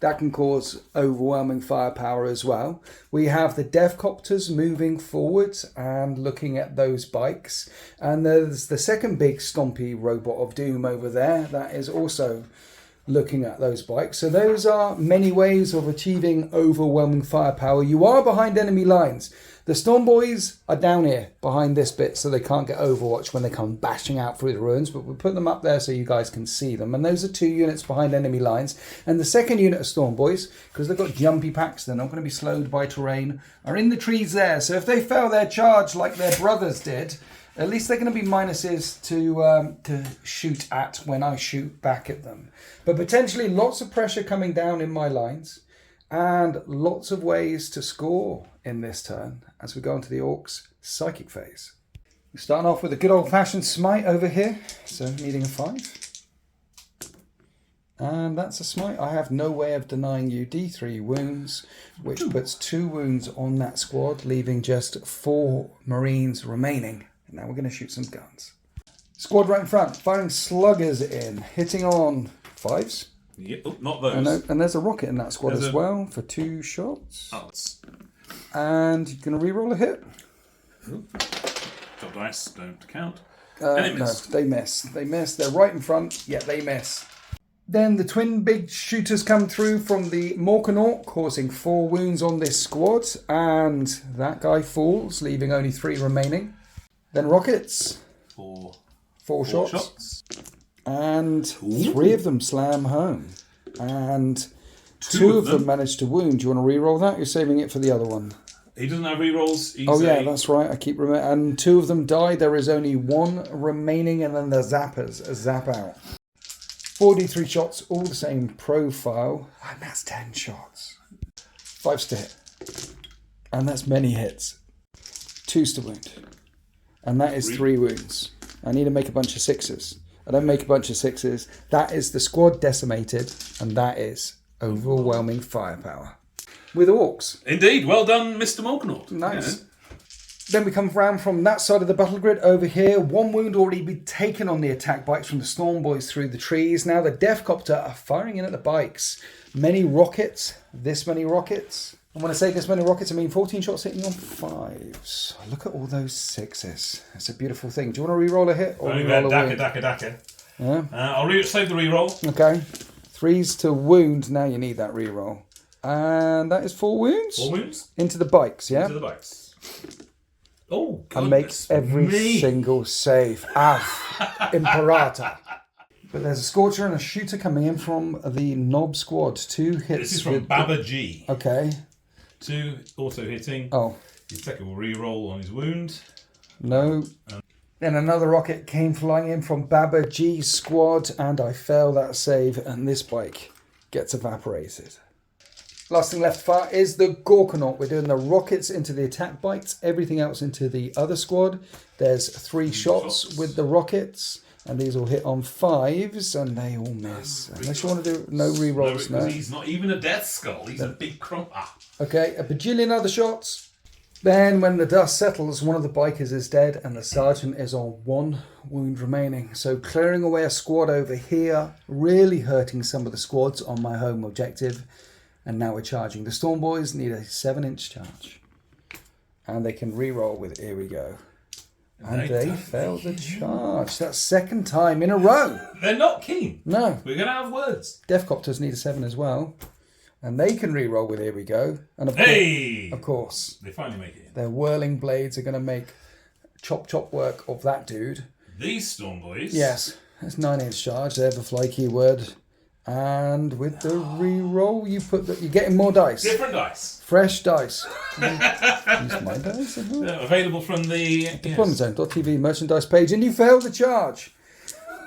[SPEAKER 1] that can cause overwhelming firepower as well. We have the Devcopters moving forwards and looking at those bikes. And there's the second big stompy robot of doom over there that is also looking at those bikes. So those are many ways of achieving overwhelming firepower. You are behind enemy lines. The Storm Boys are down here behind this bit so they can't get Overwatch when they come bashing out through the ruins, but we put them up there so you guys can see them. And those are 2 units behind enemy lines. And the second unit of Storm Boys, because they've got jumpy packs, they're not going to be slowed by terrain, are in the trees there. So if they fail their charge like their brothers did, at least they're going to be minuses to shoot at when I shoot back at them. But potentially lots of pressure coming down in my lines and lots of ways to score in this turn as we go into the Orcs' psychic phase. We're starting off with a good old-fashioned smite over here, so needing a 5. And that's a smite. I have no way of denying you D3 wounds, which puts 2 wounds on that squad, leaving just 4 Marines remaining. Now we're going to shoot some guns. Squad right in front, firing sluggers in, hitting on 5s.
[SPEAKER 2] Yep. Oh, not those.
[SPEAKER 1] And there's a rocket in that squad as well for 2 shots.
[SPEAKER 2] Oh,
[SPEAKER 1] and you're going to reroll a hit.
[SPEAKER 2] Top dice don't count.
[SPEAKER 1] No, they miss. They miss. They're right in front, yet they miss. Then the twin big shooters come through from the Morkanort, causing 4 wounds on this squad. And that guy falls, leaving only 3 remaining. Then rockets. 4 shots. And 3 of them slam home. And 2 of them manage to wound. Do you want to re-roll that? You're saving it for the other one.
[SPEAKER 2] He doesn't have rerolls.
[SPEAKER 1] Oh yeah, that's right. I keep remembering. And 2 of them die. There is only 1 remaining, and then the zappers zap out. 43 shots, all the same profile, and that's 10 shots. 5's to hit, and that's many hits. 2's to wound, and that is 3 wounds. I need to make a bunch of 6s. I don't make a bunch of 6s. That is the squad decimated, and that is overwhelming firepower. With Orks.
[SPEAKER 2] Indeed. Well done, Mr. Morganort.
[SPEAKER 1] Nice. Yeah. Then we come round from that side of the battle grid over here. 1 wound already been taken on the attack bikes from the Storm Boys through the trees. Now the Death Copter are firing in at the bikes. Many rockets. This many rockets. And when I say this many rockets, I mean 14 shots hitting on 5s. Look at all those 6s. It's a beautiful thing. Do you want to re-roll a hit? Or
[SPEAKER 2] Daka.
[SPEAKER 1] Yeah.
[SPEAKER 2] I'll save the re-roll.
[SPEAKER 1] Okay. 3's to wound. Now you need that re-roll. And that is 4 wounds.
[SPEAKER 2] 4 wounds.
[SPEAKER 1] Into the bikes, yeah?
[SPEAKER 2] Into the bikes. Oh, goodness.
[SPEAKER 1] And make every single save. Imperator. But there's a Scorcher and a Shooter coming in from the Knob squad. 2 hits.
[SPEAKER 2] This is from Baba G.
[SPEAKER 1] Okay.
[SPEAKER 2] 2 auto hitting.
[SPEAKER 1] Oh.
[SPEAKER 2] His second will re-roll on his wound.
[SPEAKER 1] No. Then another rocket came flying in from Baba G's squad, and I fail that save, and this bike gets evaporated. Last thing left far is the Gorkanaut. We're doing the rockets into the attack bikes, everything else into the other squad. There's 3 shots with the rockets, and these will hit on 5s, and they all miss. Unless you want to do no re-rolls, no.
[SPEAKER 2] He's not even a Death Skull. He's a big crump.
[SPEAKER 1] Okay, a bajillion other shots. Then, when the dust settles, one of the bikers is dead, and the sergeant is on 1 wound remaining. So, clearing away a squad over here, really hurting some of the squads on my home objective. And now we're charging. The Storm Boys need a 7-inch charge. And they can re-roll with Here We Go. And they failed the charge. That's 2nd time in a row.
[SPEAKER 2] They're not keen.
[SPEAKER 1] No.
[SPEAKER 2] We're going to have words.
[SPEAKER 1] Death Copters need a 7 as well. And they can re-roll with Here We Go. And of course,
[SPEAKER 2] they finally make it.
[SPEAKER 1] Their whirling blades are going to make chop work of that dude.
[SPEAKER 2] These Storm Boys.
[SPEAKER 1] Yes. That's 9-inch charge. They're the fly keyword. And with the re-roll, you're getting more dice.
[SPEAKER 2] Different dice.
[SPEAKER 1] Fresh dice. Use my dice.
[SPEAKER 2] Available from the
[SPEAKER 1] deploymentzone.tv merchandise page, and you failed the charge.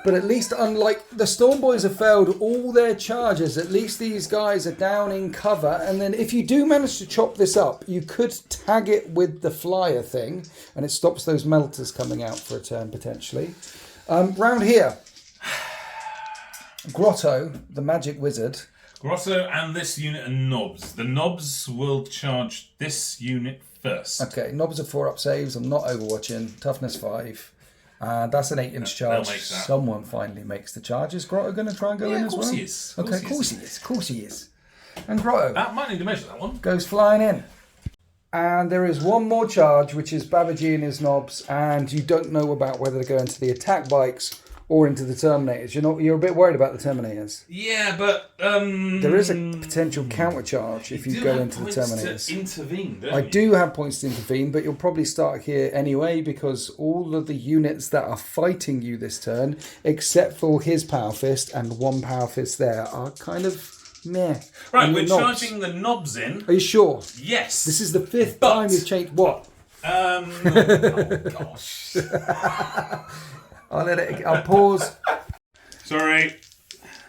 [SPEAKER 1] But at least, unlike the Storm Boys have failed all their charges, at least these guys are down in cover. And then if you do manage to chop this up, you could tag it with the flyer thing, and it stops those melters coming out for a turn potentially. Round here. Grotto, the magic wizard.
[SPEAKER 2] Grotto and this unit are knobs. The knobs will charge this unit first.
[SPEAKER 1] Okay, knobs are 4-up saves. I'm not overwatching. Toughness 5. That's an 8-inch charge. Someone finally makes the charge. Is Grotto going to try and go in as well? Of course he is. And Grotto.
[SPEAKER 2] That might need to measure that one.
[SPEAKER 1] Goes flying in. And there is one more charge, which is Babaji and his knobs. And you don't know about whether to go into the attack bikes or into the Terminators. You're a bit worried about the Terminators.
[SPEAKER 2] Yeah, but
[SPEAKER 1] there is a potential countercharge if you go into the Terminators.
[SPEAKER 2] To intervene,
[SPEAKER 1] I do have points to intervene, but you'll probably start here anyway because all of the units that are fighting you this turn, except for his Power Fist and 1 Power Fist there, are kind of meh.
[SPEAKER 2] Right, we're charging the knobs in.
[SPEAKER 1] Are you sure?
[SPEAKER 2] Yes.
[SPEAKER 1] This is the 5th time you've changed what?
[SPEAKER 2] Oh gosh.
[SPEAKER 1] I'll pause.
[SPEAKER 2] Sorry.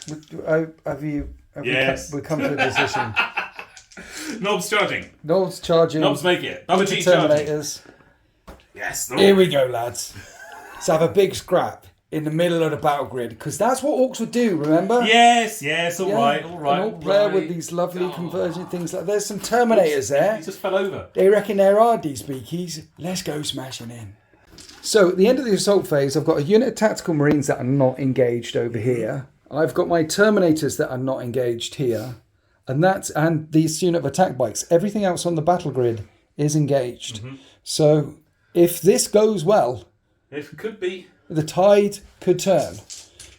[SPEAKER 1] Have we come to a decision?
[SPEAKER 2] Knobs charging.
[SPEAKER 1] Knobs charging.
[SPEAKER 2] Knobs make it. Baba G
[SPEAKER 1] Terminators.
[SPEAKER 2] Yes.
[SPEAKER 1] Here we go, lads. Let's have a big scrap in the middle of the battle grid because that's what Orks would do. Remember?
[SPEAKER 2] Yes. All right.
[SPEAKER 1] An Ork player with these lovely conversion things. Like there's some Terminators there.
[SPEAKER 2] He just fell over.
[SPEAKER 1] They reckon there are these beakies. Let's go smashing in. So at the end of the assault phase, I've got a unit of tactical marines that are not engaged over here. I've got my Terminators that are not engaged here. And these unit of attack bikes. Everything else on the battle grid is engaged. Mm-hmm. So if this goes well,
[SPEAKER 2] it could be.
[SPEAKER 1] The tide could turn.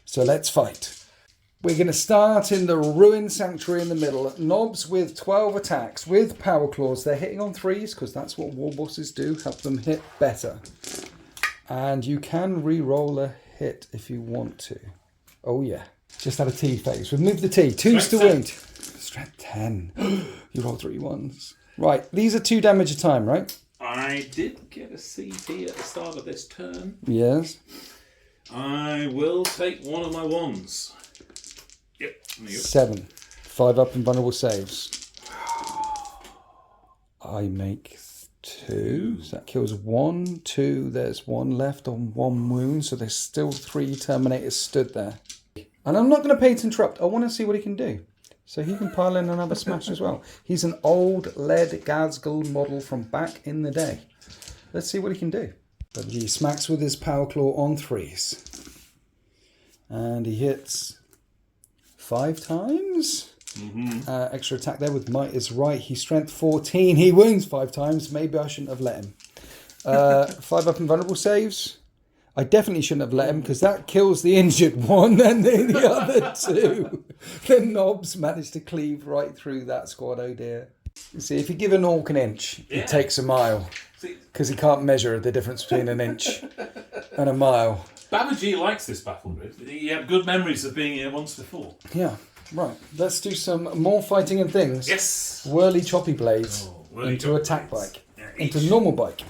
[SPEAKER 1] So let's fight. We're going to start in the Ruined Sanctuary in the middle. Knobs with 12 attacks with Power Claws. They're hitting on 3s because that's what war bosses do. Help them hit better. And you can re-roll a hit if you want to. Oh yeah. Just had a T phase. We've moved the T. 2s to wound. Strength 10. You roll 3 1s. Right, these are 2 damage a time, right?
[SPEAKER 2] I did get a CP at the start of this turn.
[SPEAKER 1] Yes.
[SPEAKER 2] I will take one of my ones. Yep. There you go.
[SPEAKER 1] 7. 5 up and vulnerable saves. I make 2. So that kills 1, 2. There's 1 left on 1 wound. So there's still 3 Terminators stood there. And I'm not going to pay to interrupt. I want to see what he can do. So he can pile in another smash as well. He's an old lead Gazgul model from back in the day. Let's see what he can do. But he smacks with his power claw on 3s. And he hits 5 times. Extra attack there with might is right. He's strength 14. He wounds 5 times. Maybe I shouldn't have let him. 5 up and vulnerable saves. I definitely shouldn't have let him because that kills the injured one and the other 2. The knobs managed to cleave right through that squad. Oh dear. You see, if you give an orc an inch, it takes a mile because he can't measure the difference between an inch and a mile.
[SPEAKER 2] Babaji likes this battle grid. He had good memories of being here once before.
[SPEAKER 1] Yeah. Right, let's do some more fighting and things.
[SPEAKER 2] Yes.
[SPEAKER 1] Whirly choppy blades into attack bike, into normal bike.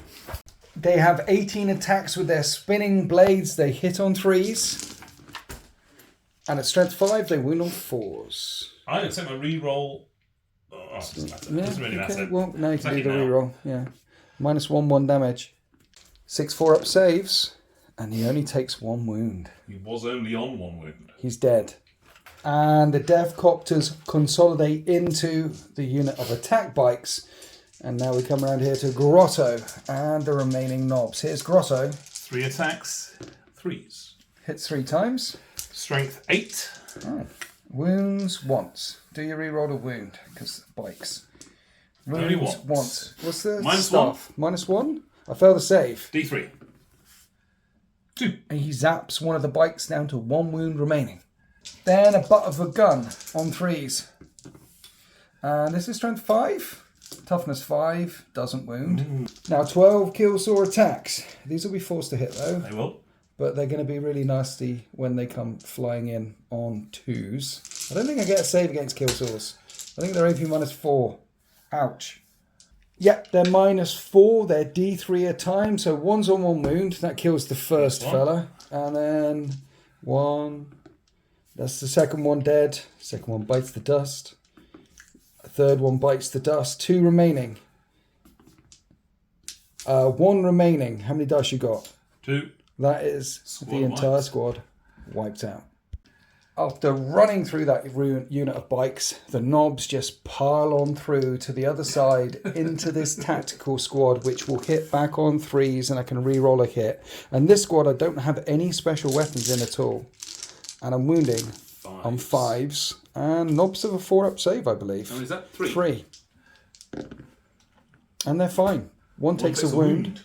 [SPEAKER 1] They have 18 attacks with their spinning blades. They hit on 3s. And at strength 5, they wound on 4s.
[SPEAKER 2] I'm going to take my reroll. Oh, it doesn't matter. It doesn't really matter.
[SPEAKER 1] Well, now you can do the reroll. Yeah. -1 damage. 6/4 up saves. And he only takes 1 wound.
[SPEAKER 2] He was only on 1 wound.
[SPEAKER 1] He's dead. And the Death Copters consolidate into the unit of attack bikes. And now we come around here to Grotto and the remaining knobs. Here's Grotto.
[SPEAKER 2] 3 attacks, 3s.
[SPEAKER 1] Hits 3 times.
[SPEAKER 2] Strength 8.
[SPEAKER 1] Oh. Wounds once. Do you reroll a wound? Because bikes. Wounds
[SPEAKER 2] Only once.
[SPEAKER 1] What's the
[SPEAKER 2] -1.
[SPEAKER 1] staff? -1? I failed the save.
[SPEAKER 2] D3. 2.
[SPEAKER 1] And he zaps one of the bikes down to 1 wound remaining. Then a butt of a gun on 3s. And this is strength 5. Toughness 5. Doesn't wound. Now 12 kill saw attacks. These will be forced to hit though.
[SPEAKER 2] They will.
[SPEAKER 1] But they're going to be really nasty when they come flying in on 2s. I don't think I get a save against kill saws. I think they're AP -4. Ouch. Yep, they're -4. They're D3 a time. So 1's on 1 wound. That kills the first fella. And then 1... That's the second one dead. Second one bites the dust. Third one bites the dust. 2 remaining. 1 remaining. How many dice you got?
[SPEAKER 2] 2.
[SPEAKER 1] That is
[SPEAKER 2] Squad
[SPEAKER 1] the entire
[SPEAKER 2] wiped.
[SPEAKER 1] squad wiped out. After running through that unit of bikes, the knobs just pile on through to the other side into this tactical squad, which will hit back on 3s and I can re-roll a hit. And this squad, I don't have any special weapons in at all. And I'm wounding on 5s. And knobs have a 4-up save, I believe.
[SPEAKER 2] Oh, is that 3?
[SPEAKER 1] 3. And they're fine. One takes a wound.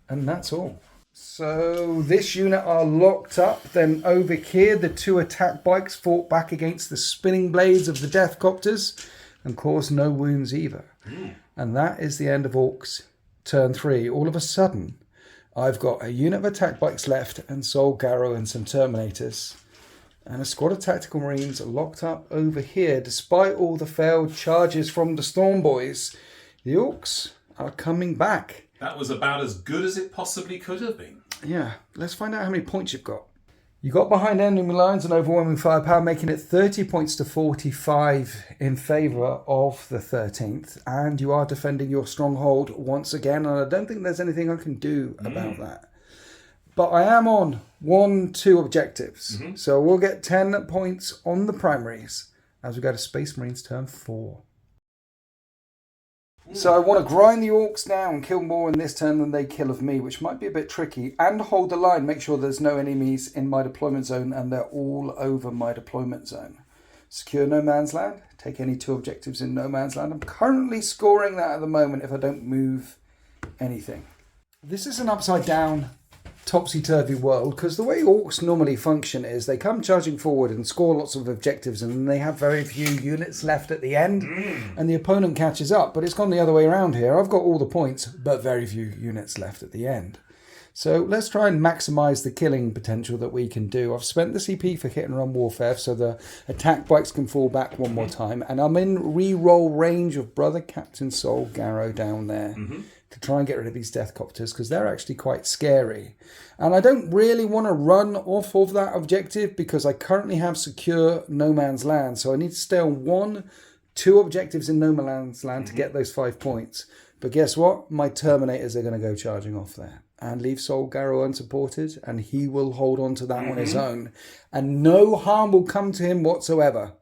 [SPEAKER 1] And that's all. So this unit are locked up. Then over here, the 2 attack bikes fought back against the spinning blades of the Death Copters and caused no wounds either. And that is the end of Orks turn 3. All of a sudden, I've got a unit of attack bikes left and Soul Garrow and some Terminators. And a squad of tactical marines are locked up over here. Despite all the failed charges from the Storm Boys, the Orks are coming back.
[SPEAKER 2] That was about as good as it possibly could have been.
[SPEAKER 1] Yeah, let's find out how many points you've got. You got behind enemy lines and overwhelming firepower, making it 30 points to 45 in favour of the 13th. And you are defending your stronghold once again. And I don't think there's anything I can do about that. But I am on 1-2 objectives. So we'll get 10 points on the primaries as we go to Space Marines turn 4. So I want to grind the Orks down and kill more in this turn than they kill of me, which might be a bit tricky. And hold the line, make sure there's no enemies in my deployment zone and they're all over my deployment zone. Secure no man's land. Take any 2 objectives in no man's land. I'm currently scoring that at the moment if I don't move anything. This is an upside down, topsy-turvy world because the way Orks normally function is they come charging forward and score lots of objectives and they have very few units left at the end and the opponent catches up, but it's gone the other way around here. I've got all the points but very few units left at the end. So let's try and maximise the killing potential that we can do. I've spent the CP for hit and run warfare, so the attack bikes can fall back one more time. And I'm in re-roll range of Brother Captain Sol Garrow down there to try and get rid of these death copters, because they're actually quite scary. And I don't really want to run off of that objective because I currently have secure no man's land. So I need to stay on 2 objectives in no man's land to get those 5 points. But guess what? My Terminators are going to go charging off there and leave Sol Garrow unsupported, and he will hold on to that on his own. And no harm will come to him whatsoever.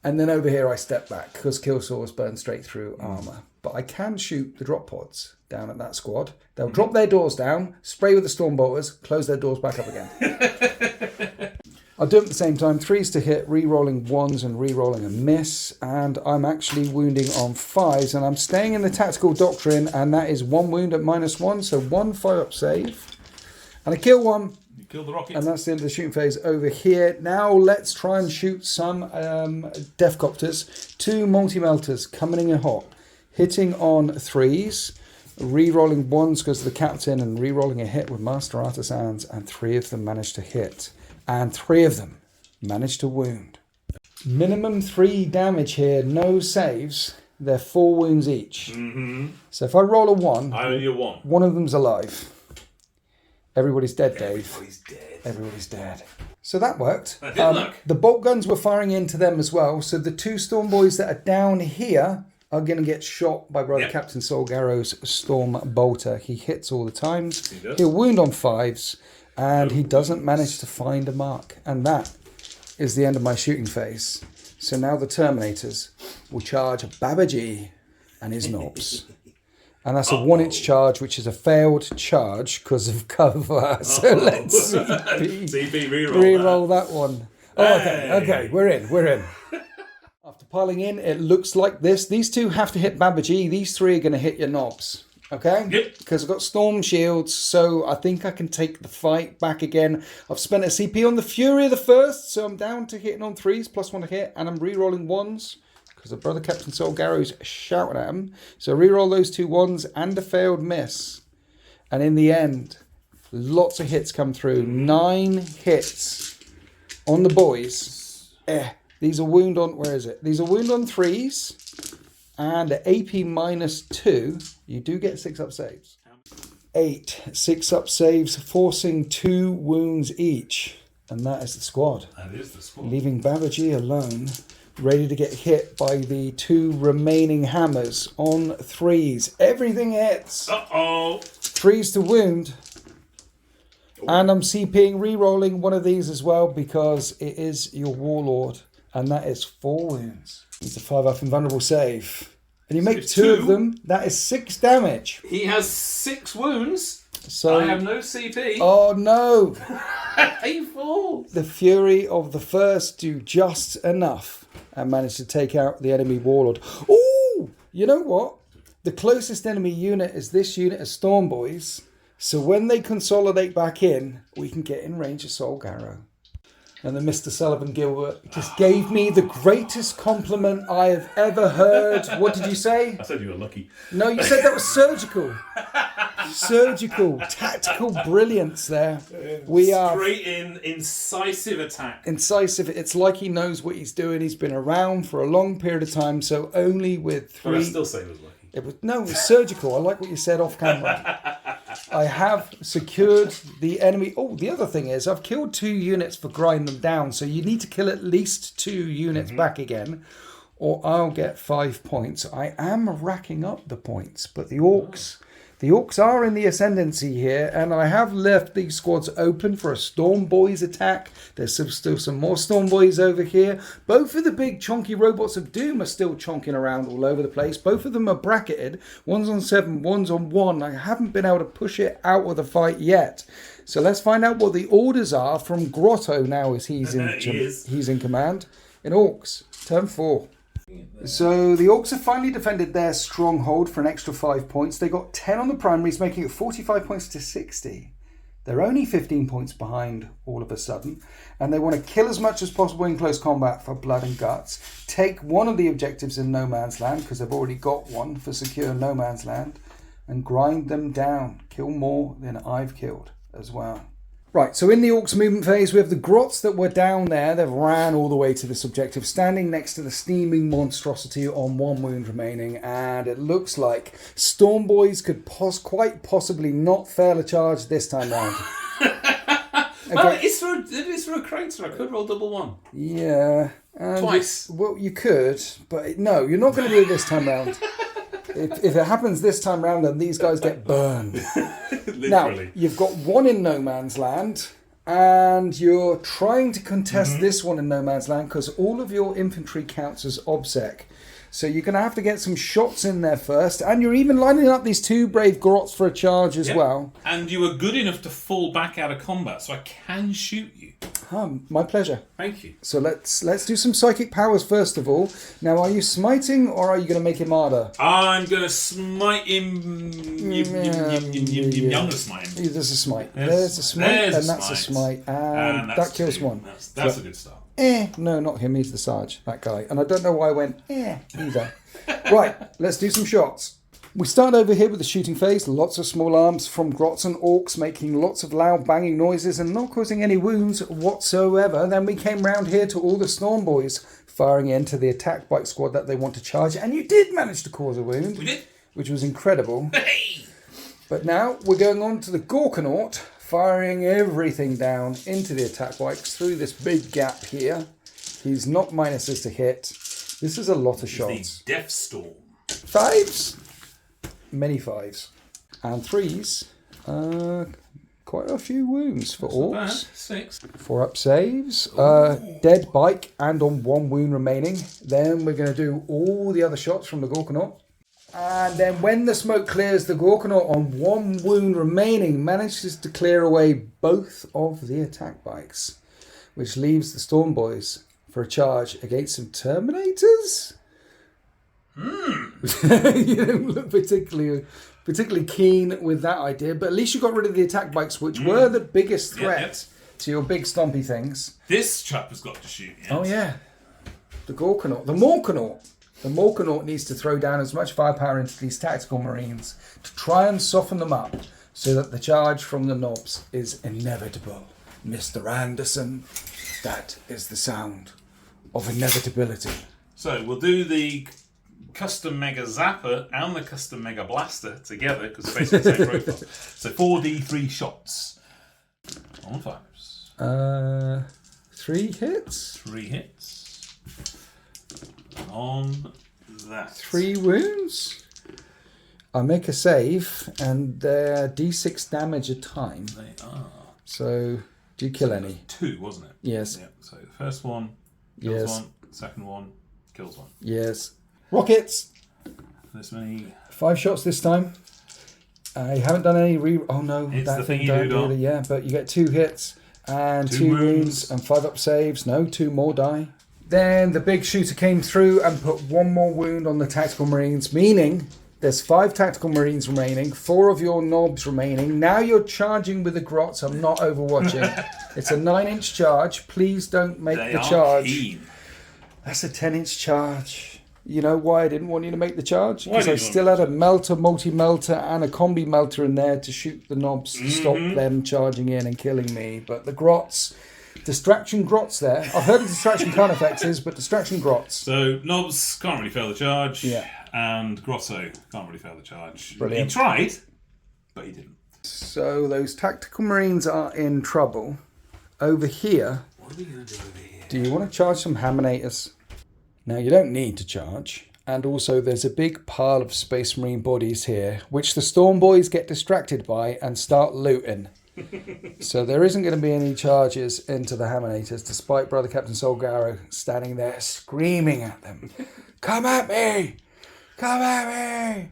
[SPEAKER 1] And then over here I step back because kill swords burn straight through armour. But I can shoot the drop pods down at that squad. They'll drop their doors down, spray with the storm bolters, close their doors back up again. I'll do it at the same time. 3s to hit, re-rolling 1s and re-rolling a miss. And I'm actually wounding on 5s. And I'm staying in the tactical doctrine. And that is 1 wound at -1. So 1 fire-up save. And I kill 1.
[SPEAKER 2] You kill the rocket.
[SPEAKER 1] And that's the end of the shooting phase over here. Now let's try and shoot some death copters. 2 multi-melters coming in hot. Hitting on 3s. Re-rolling 1s because of the captain. And re-rolling a hit with Master Artisans. And 3 of them managed to hit. And 3 of them managed to wound. Minimum 3 damage here, no saves. They're 4 wounds each. So if I roll a 1,
[SPEAKER 2] I only a 1.
[SPEAKER 1] One of them's alive. Everybody's dead, Dave.
[SPEAKER 2] Everybody's dead.
[SPEAKER 1] Everybody's dead. So that worked.
[SPEAKER 2] That did work.
[SPEAKER 1] The bolt guns were firing into them as well. So the 2 storm boys that are down here are going to get shot by Brother Captain Sol Garrow's storm bolter. He hits all the times. He'll wound on 5s. And he doesn't manage to find a mark. And that is the end of my shooting phase. So now the Terminators will charge Babaji and his knobs. And that's a 1-inch charge, which is a failed charge because of cover. So let's
[SPEAKER 2] CP
[SPEAKER 1] re-roll that one. Oh, okay, we're in. After piling in, it looks like this. These 2 have to hit Babaji. These 3 are going to hit your knobs. Okay?
[SPEAKER 2] Yep.
[SPEAKER 1] Because I've got storm shields, so I think I can take the fight back again. I've spent a CP on the Fury of the First, so I'm down to hitting on 3s, +1 to hit, and I'm re-rolling 1s, because the Brother Captain Sol Garrow's shouting at him. So re-roll those 2 1s and a failed miss. And in the end, lots of hits come through. 9 hits on the boys. These are wound on, where is it? These are wound on 3s. And at AP -2, you do get 6-up saves. 8 6-up saves, forcing 2 wounds each. And that is the squad.
[SPEAKER 2] That is the squad.
[SPEAKER 1] Leaving Babaji alone, ready to get hit by the 2 remaining hammers on 3s. Everything hits. 3s to wound. And I'm CPing, re-rolling one of these as well because it is your Warlord. And that is 4 wounds. It's a 5-up invulnerable save. And you make 2 of them. That is 6 damage.
[SPEAKER 2] He has 6 wounds.
[SPEAKER 1] So
[SPEAKER 2] I have no CP.
[SPEAKER 1] Oh no!
[SPEAKER 2] He falls.
[SPEAKER 1] The Fury of the First do just enough and manage to take out the enemy Warlord. Ooh! You know what? The closest enemy unit is this unit of Storm Boys. So when they consolidate back in, we can get in range of Sol Garrow. And then Mr. Sullivan Gilbert just gave me the greatest compliment I have ever heard. What did you say?
[SPEAKER 2] I said you were lucky.
[SPEAKER 1] No, you said that was surgical. Surgical, tactical brilliance there. We are
[SPEAKER 2] straight in, incisive attack.
[SPEAKER 1] Incisive. It's like he knows what he's doing. He's been around for a long period of time, so only with 3...
[SPEAKER 2] But I still say it was lucky.
[SPEAKER 1] It was surgical. I like what you said off camera. I have secured the enemy. Oh, the other thing is I've killed 2 units for grind them down. So you need to kill at least 2 units back again, or I'll get 5 points. I am racking up the points, but the Orks are in the ascendancy here, and I have left these squads open for a Storm Boys attack. There's still some more Storm Boys over here. Both of the big chonky robots of Doom are still chonking around all over the place. Both of them are bracketed. One's on 7, one's on 1. I haven't been able to push it out of the fight yet. So let's find out what the orders are from Grotto now as he's in command. In Orks, turn 4. So the Orcs have finally defended their stronghold for an extra 5 points. They got 10 on the primaries, making it 45 points to 60. They're only 15 points behind all of a sudden, and they want to kill as much as possible in close combat for blood and guts. Take one of the objectives in No Man's Land, because they've already got one for secure No Man's Land. and grind them down. Kill more than I've killed as well. Right, so in the Orks movement phase, we have the Grots that were down there. They've ran all the way to this objective, standing next to the steaming monstrosity on 1 wound remaining. And it looks like Storm Boys could quite possibly not fail a charge this time round.
[SPEAKER 2] Well, it is for a crater. I could roll double 1.
[SPEAKER 1] Yeah.
[SPEAKER 2] Twice.
[SPEAKER 1] Well, you could, but no, you're not going to do it this time round. If it happens this time round, then these guys get burned.
[SPEAKER 2] Literally.
[SPEAKER 1] Now, you've got one in no man's land, and you're trying to contest this one in no man's land because all of your infantry counts as obsec. So you're going to have to get some shots in there first, and you're even lining up these 2 brave Grots for a charge as well.
[SPEAKER 2] And you were good enough to fall back out of combat, so I can shoot you.
[SPEAKER 1] My pleasure.
[SPEAKER 2] Thank you.
[SPEAKER 1] So let's do some psychic powers first of all. Now, are you smiting or are you going to make him harder?
[SPEAKER 2] I'm going to smite him. I'm going to smite him.
[SPEAKER 1] There's a smite. There's a smite, and that's a smite. And that kills 1.
[SPEAKER 2] That's a good start.
[SPEAKER 1] No, not him. He's the Sarge, that guy. And I don't know why I went either. Right, let's do some shots. We start over here with the shooting phase. Lots of small arms from Grots and Orks making lots of loud banging noises and not causing any wounds whatsoever. Then we came round here to all the Storm Boys firing into the attack bike squad that they want to charge. And you did manage to cause a wound.
[SPEAKER 2] We did.
[SPEAKER 1] Which was incredible.
[SPEAKER 2] Hey!
[SPEAKER 1] But now we're going on to the Gorkanaut, firing everything down into the attack bikes through this big gap here. He's not minuses to hit. This is a lot of shots.
[SPEAKER 2] The Death Storm.
[SPEAKER 1] 5s. Many 5s. And 3s. Quite a few wounds for Orks.
[SPEAKER 2] 6.
[SPEAKER 1] 4 up saves. Dead bike and on 1 wound remaining. Then we're going to do all the other shots from the Gorkanaut. And then when the smoke clears, the Gorkanaut on 1 wound remaining manages to clear away both of the attack bikes, which leaves the Storm Boys for a charge against some Terminators. You don't look particularly keen with that idea, but at least you got rid of the attack bikes, which were the biggest threat to your big stompy things.
[SPEAKER 2] This chap has got to shoot. Yes.
[SPEAKER 1] Oh yeah, the Gorkanaut, the Morkanaut. The Morkanaut needs to throw down as much firepower into these tactical marines to try and soften them up so that the charge from the knobs is inevitable. Mr. Anderson, that is the sound of inevitability.
[SPEAKER 2] So we'll do the custom Mega Zapper and the custom Mega Blaster together because they're basically the same profile. So 4d3 shots on 5s.
[SPEAKER 1] 3 hits.
[SPEAKER 2] 3 hits. On that.
[SPEAKER 1] 3 wounds. I make a save and they're d6 damage a time.
[SPEAKER 2] They are.
[SPEAKER 1] So, do you kill any?
[SPEAKER 2] 2, wasn't it?
[SPEAKER 1] Yes.
[SPEAKER 2] Yeah. So the first one kills 1, second one kills 1.
[SPEAKER 1] Yes. Rockets.
[SPEAKER 2] This many.
[SPEAKER 1] 5 shots this time. I haven't done any Oh no,
[SPEAKER 2] It's
[SPEAKER 1] that
[SPEAKER 2] the
[SPEAKER 1] thing
[SPEAKER 2] thing you
[SPEAKER 1] don't
[SPEAKER 2] do,
[SPEAKER 1] really. Yeah, but you get 2 hits and 2 wounds and 5 up saves. No, 2 more die. Then the big shooter came through and put 1 more wound on the tactical marines, meaning there's 5 tactical marines remaining, 4 of your knobs remaining. Now you're charging with the Grots. I'm not overwatching. It's a 9-inch charge. Please don't make the charge.
[SPEAKER 2] Keen.
[SPEAKER 1] That's a 10-inch charge. You know why I didn't want you to make the charge?
[SPEAKER 2] Why
[SPEAKER 1] Because I
[SPEAKER 2] didn't you
[SPEAKER 1] still had a melter, multi-melter, and a combi melter in there to shoot the knobs to stop them charging in and killing me. But the Grots, distraction Grots there. I've heard of distraction kind effects is, but distraction Grots.
[SPEAKER 2] So knobs can't really fail the charge.
[SPEAKER 1] Yeah.
[SPEAKER 2] And Grotto can't really fail the charge.
[SPEAKER 1] Brilliant.
[SPEAKER 2] He tried, but he didn't.
[SPEAKER 1] So those tactical marines are in trouble. Over here,
[SPEAKER 2] What are we going to do over here?
[SPEAKER 1] do you want to charge some Hammonators? Now, you don't need to charge. And also, there's a big pile of Space Marine bodies here, which the Storm Boys get distracted by and start looting. So there isn't going to be any charges into the Hammonators, despite Brother Captain Solgaro standing there screaming at them. Come at me! Come at me!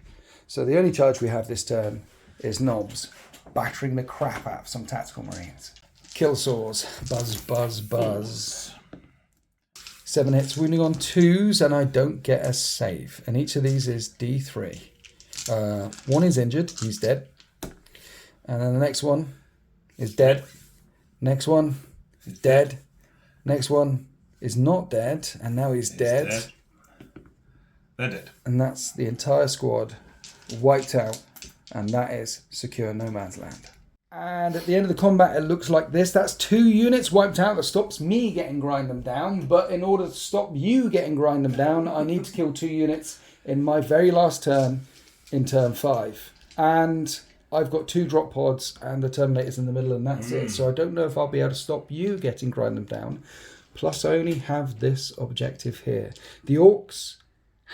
[SPEAKER 1] So the only charge we have this turn is knobs, battering the crap out of some tactical marines. Kill saws. Buzz, buzz, buzz. 7 hits, wounding on 2s, and I don't get a save. And each of these is D3. 1 is injured, he's dead. And then the next one is dead. Next one is dead. Next one is not dead, and now he's dead.
[SPEAKER 2] They're dead.
[SPEAKER 1] And that's the entire squad wiped out And that is secure no man's land. And at the end of the combat, it looks like this. That's 2 units wiped out. That stops me getting grind them down. But in order to stop you getting grind them down, I need to kill 2 units in my very last turn, in turn 5. And I've got 2 drop pods and the Terminator's in the middle, and that's it. So I don't know if I'll be able to stop you getting grind them down. Plus, I only have this objective here. The Orks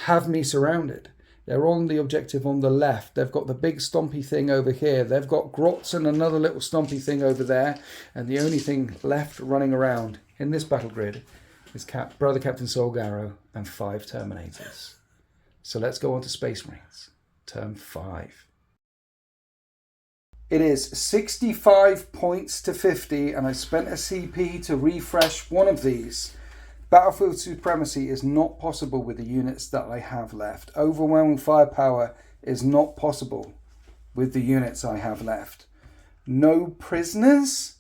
[SPEAKER 1] have me surrounded. They're on the objective on the left. They've got the big stompy thing over here. They've got grots and another little stompy thing over there. And the only thing left running around in this battle grid is Brother Captain Solgarrow and 5 Terminators. So let's go on to Space Marines. Turn 5. It is 65 points to 50, and I spent a CP to refresh one of these. Battlefield supremacy is not possible with the units that I have left. Overwhelming firepower is not possible with the units I have left. No prisoners?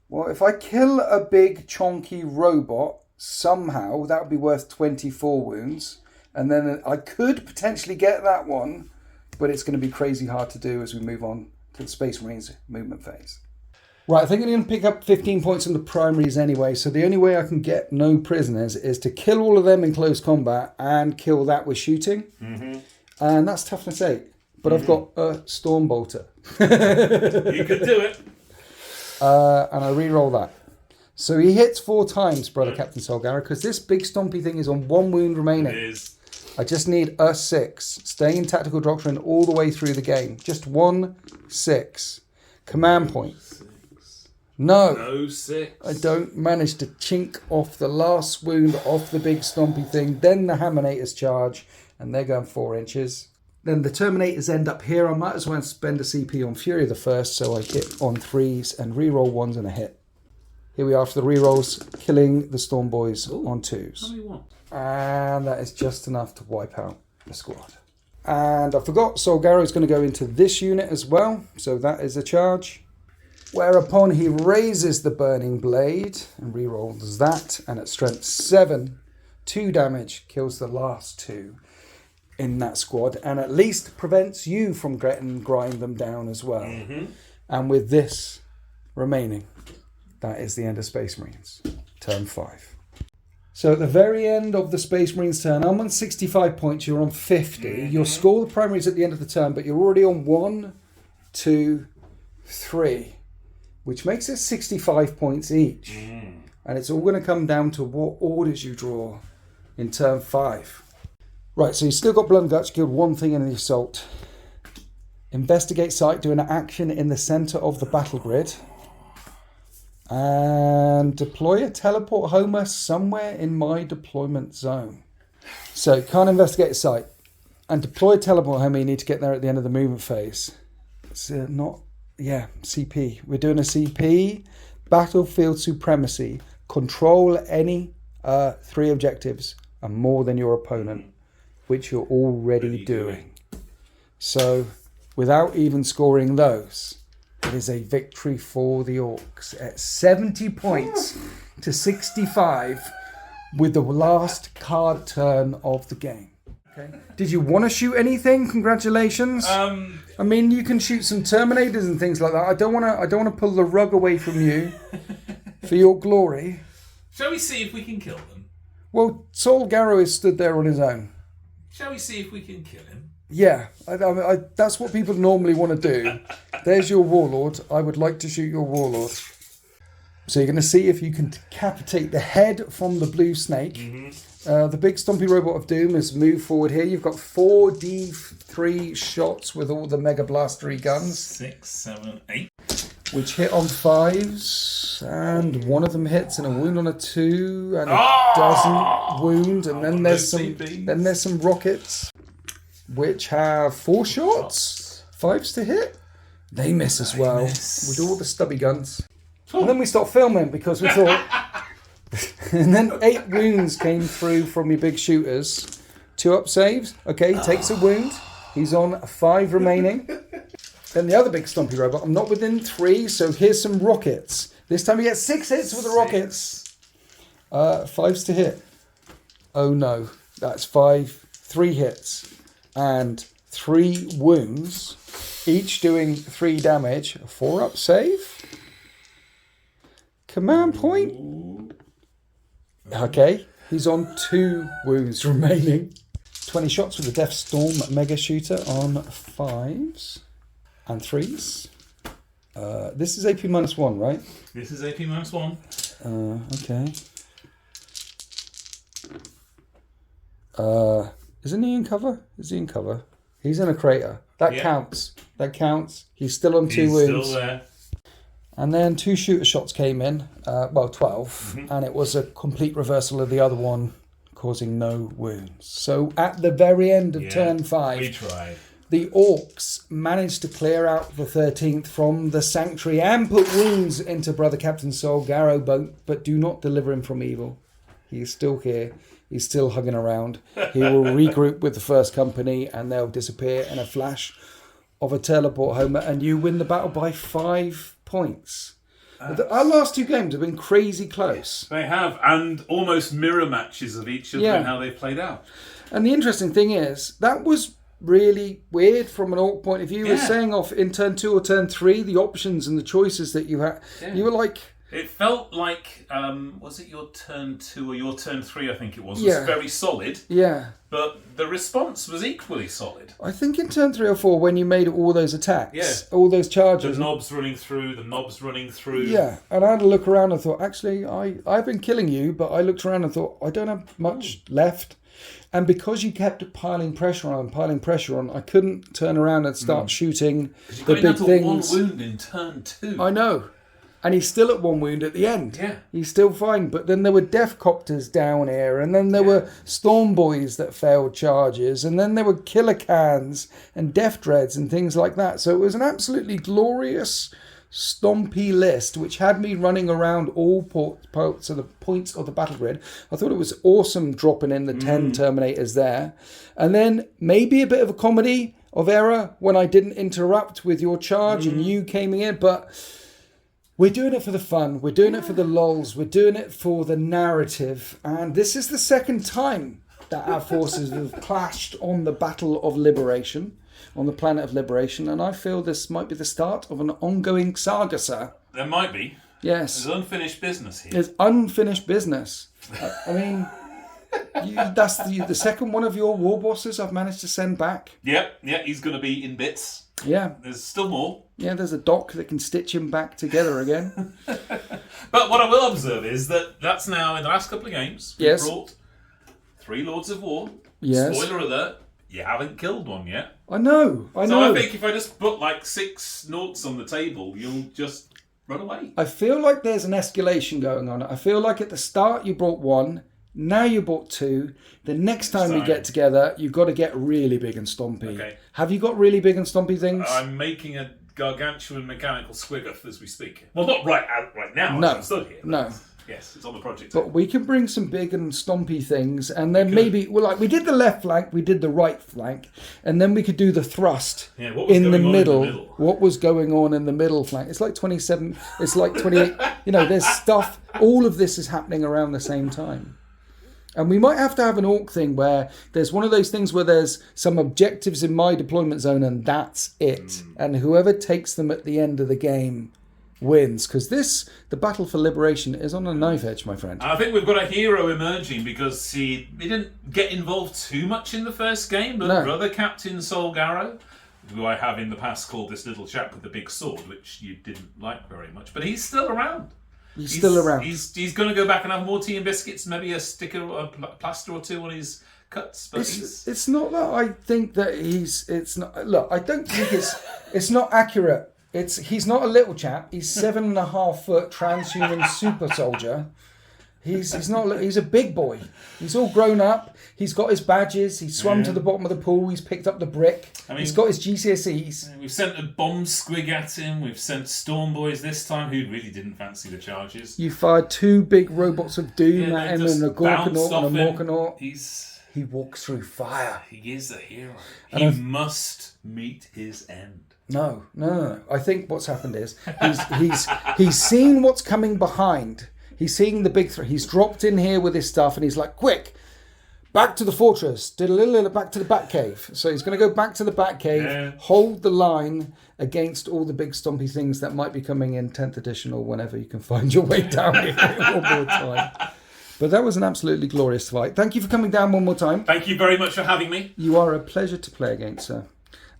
[SPEAKER 1] Well, if I kill a big chonky robot, somehow that would be worth 24 wounds. And then I could potentially get that one, but it's going to be crazy hard to do as we move on to the Space Marines movement phase. Right, I think I'm going to pick up 15 points on the primaries anyway, so the only way I can get no prisoners is to kill all of them in close combat and kill that with shooting. And that's toughness 8. But I've got a Stormbolter.
[SPEAKER 2] You could do it.
[SPEAKER 1] And I re-roll that. So he hits 4 times, Brother Captain Solgarrow, because this big stompy thing is on 1 wound remaining.
[SPEAKER 2] It is.
[SPEAKER 1] I just need a 6. Staying in tactical doctrine all the way through the game. Just 1 6. Command point. No
[SPEAKER 2] 6.
[SPEAKER 1] I don't manage to chink off the last wound off the big stompy thing. Then the Hammonators charge, and they're going 4 inches. Then the Terminators end up here. I might as well spend a CP on Fury the first, so I hit on 3s and reroll 1s and a hit. Here we are for the rerolls, killing the Storm Boys on 2s.
[SPEAKER 2] How many want?
[SPEAKER 1] And that is just enough to wipe out the squad. And I forgot, Solgarrow is going to go into this unit as well, so that is a charge. Whereupon he raises the Burning Blade and rerolls that, and at strength 7, 2 damage, kills the last 2 in that squad, and at least prevents you from getting grind them down as well. And with this remaining, that is the end of Space Marines. Turn 5. So at the very end of the Space Marines turn, I'm on 65 points, you're on 50. You'll score the primaries at the end of the turn, but you're already on 1, 2, 3. Which makes it 65 points each. And it's all going to come down to what orders you draw in turn 5. Right, so you've still got Blunt Guts, killed 1 thing in the assault. Investigate site, do an action in the centre of the battle grid. And deploy a teleport homer somewhere in my deployment zone. So can't investigate a site. And deploy a teleport homer, you need to get there at the end of the movement phase. It's not... Yeah, CP. We're doing a CP. Battlefield supremacy. Control any 3 objectives and more than your opponent, which you're already doing. So, without even scoring those, it is a victory for the Orks at 70 points to 65 with the last card turn of the game. Okay. Did you want to shoot anything? Congratulations. I mean, you can shoot some Terminators and things like that. I don't want to pull the rug away from you for your glory.
[SPEAKER 2] Shall we see if we can kill them?
[SPEAKER 1] Well, Solgarrow is stood there on his own.
[SPEAKER 2] Shall we see if we can kill him?
[SPEAKER 1] Yeah, I that's what people normally want to do. There's your warlord. I would like to shoot your warlord. So you're going to see if you can decapitate the head from the blue snake. The big stompy robot of doom has moved forward here. You've got 4d3 shots with all the mega blastery guns.
[SPEAKER 2] 6, 7, 8.
[SPEAKER 1] Which hit on 5s, and one of them hits and a wound on a 2, and it doesn't wound. And then there's some rockets, which have 4 shots, 5s to hit. They miss as well with all the stubby guns. And then we stopped filming because we thought... And then 8 wounds came through from your big shooters. 2 up saves. Okay, takes a wound. He's on 5 remaining. Then the other big stompy robot. I'm not within 3, so here's some rockets. This time we get 6 hits with the rockets. 5s to hit. Oh no, that's 5. 3 hits and 3 wounds. Each doing 3 damage. A 4-up save. Command point. Okay. He's on 2 wounds remaining. 20 shots with the Death Storm Mega Shooter on 5s and 3s. This is AP -1, right?
[SPEAKER 2] This is AP -1.
[SPEAKER 1] Okay. Isn't he in cover? Is he in cover? He's in a crater. That counts. That counts. He's still on 2 wounds.
[SPEAKER 2] He's still there.
[SPEAKER 1] And then 2 shooter shots came in. 12. And it was a complete reversal of the other one, causing no wounds. So at the very end of turn 5,
[SPEAKER 2] we tried.
[SPEAKER 1] The Orks managed to clear out the 13th from the Sanctuary and put wounds into Brother Captain Sol Garrow, but do not deliver him from evil. He is still here. He's still hugging around. He will regroup with the first company and they'll disappear in a flash of a teleport home, and you win the battle by 5 points. Our last 2 games have been crazy close.
[SPEAKER 2] They have, and almost mirror matches of each other and how they've played out.
[SPEAKER 1] And the interesting thing is, that was really weird from an Orc point of view. It's saying off in turn 2 or turn 3, the options and the choices that you had. You were like...
[SPEAKER 2] It felt like, was it your turn 2 or your turn 3, I think it was very solid.
[SPEAKER 1] Yeah.
[SPEAKER 2] But the response was equally solid.
[SPEAKER 1] I think in turn 3 or 4, when you made all those attacks, all those charges...
[SPEAKER 2] The knobs running through.
[SPEAKER 1] Yeah, and I had a look around and thought, actually, I've been killing you, but I looked around and thought, I don't have much left. And because you kept piling pressure on, I couldn't turn around and start shooting the big things.
[SPEAKER 2] 1 wound in turn 2.
[SPEAKER 1] I know. And he's still at 1 wound at the end.
[SPEAKER 2] Yeah.
[SPEAKER 1] He's still fine. But then there were Death Copters down here. And then there were Storm Boys that failed charges. And then there were Killer Cans and Death Dreads and things like that. So it was an absolutely glorious, stompy list, which had me running around all points of the battle grid. I thought it was awesome dropping in the 10 Terminators there. And then maybe a bit of a comedy of error when I didn't interrupt with your charge and you came in. But... we're doing it for the fun. We're doing it for the lols. We're doing it for the narrative. And this is the second time that our forces have clashed on the Battle of Liberation, on the planet of Liberation. And I feel this might be the start of an ongoing saga, sir.
[SPEAKER 2] There might be.
[SPEAKER 1] Yes.
[SPEAKER 2] There's unfinished business here.
[SPEAKER 1] There's unfinished business. I mean, that's the second one of your war bosses I've managed to send back.
[SPEAKER 2] Yep, he's going to be in bits.
[SPEAKER 1] Yeah.
[SPEAKER 2] There's still more.
[SPEAKER 1] Yeah, there's a doc that can stitch him back together again.
[SPEAKER 2] But what I will observe is that's now, in the last couple of games, we brought 3 Lords of War.
[SPEAKER 1] Yes.
[SPEAKER 2] Spoiler alert, you haven't killed one yet.
[SPEAKER 1] I know.
[SPEAKER 2] So I think if I just put like 6 noughts on the table, you'll just run away.
[SPEAKER 1] I feel like there's an escalation going on. I feel like at the start you brought 1, now you brought 2. The next time we get together, you've got to get really big and stompy. Okay. Have you got really big and stompy things?
[SPEAKER 2] I'm making a gargantuan mechanical squiggoth as we speak. Well, not right now.
[SPEAKER 1] No.
[SPEAKER 2] I'm stood here.
[SPEAKER 1] No.
[SPEAKER 2] Yes, it's on the project.
[SPEAKER 1] But we can bring some big and stompy things, and then maybe, we did the left flank, we did the right flank, and then we could do the thrust in the middle. What was going on in the middle flank? It's like 27, it's like 28. There's stuff, all of this is happening around the same time. And we might have to have an Orc thing where there's one of those things where there's some objectives in my deployment zone and that's it. And whoever takes them at the end of the game wins. Because the battle for liberation, is on a knife edge, my friend.
[SPEAKER 2] I think we've got a hero emerging because he didn't get involved too much in the first game, but Brother Captain Sol Garrow, who I have in the past called this little chap with the big sword, which you didn't like very much, but he's still around. He's still around. He's going to go back and have more tea and biscuits, maybe a sticker or a plaster or 2 on his cuts. But
[SPEAKER 1] it's not that I think that it's not. Look, I don't think it's not accurate. He's not a little chap. He's 7.5 foot transhuman super soldier. He's not. He's a big boy. He's all grown up. He's got his badges. He's swum to the bottom of the pool. He's picked up the brick. He's got his GCSEs.
[SPEAKER 2] We've sent a bomb squig at him. We've sent Storm Boys this time, who really didn't fancy the charges.
[SPEAKER 1] You fired 2 big robots of doom at him, and a Gorkanaut and a Morkanaut. He walks through fire.
[SPEAKER 2] He is a hero. He must meet his end.
[SPEAKER 1] No. I think what's happened is he's seen what's coming behind. He's seeing the big threat. He's dropped in here with his stuff, and he's like, quick, back to the fortress, back to the Batcave. So he's going to go back to the Batcave, hold the line against all the big stompy things that might be coming in 10th edition or whenever you can find your way down here one more time. But that was an absolutely glorious fight. Thank you for coming down one more time.
[SPEAKER 2] Thank you very much for having me.
[SPEAKER 1] You are a pleasure to play against, sir.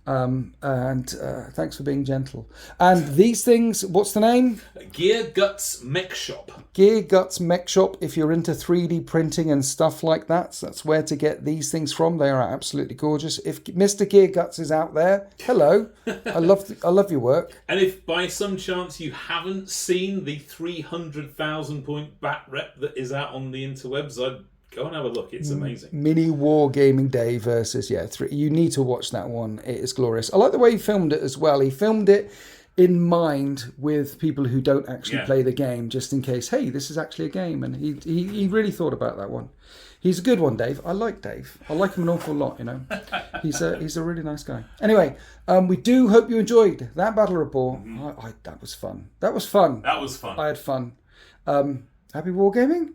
[SPEAKER 1] And thanks for being gentle. And these things, what's the name?
[SPEAKER 2] Gear Guts Mech Shop.
[SPEAKER 1] Gear Guts Mech Shop. If you're into 3D printing and stuff like that, so that's where to get these things from. They are absolutely gorgeous. If Mr. Gear Guts is out there, hello. I love your work.
[SPEAKER 2] And if by some chance you haven't seen the 300,000 point bat rep that is out on the interwebs, I'd go and have a look. It's amazing.
[SPEAKER 1] Mini War Gaming Day versus, you need to watch that one. It is glorious. I like the way he filmed it as well. He filmed it in mind with people who don't actually play the game, just in case, hey, this is actually a game. And he really thought about that one. He's a good one, Dave. I like Dave. I like him an awful lot, you know. He's a really nice guy. Anyway, we do hope you enjoyed that battle report. That was fun. That was fun.
[SPEAKER 2] That was fun.
[SPEAKER 1] I had fun. Happy wargaming?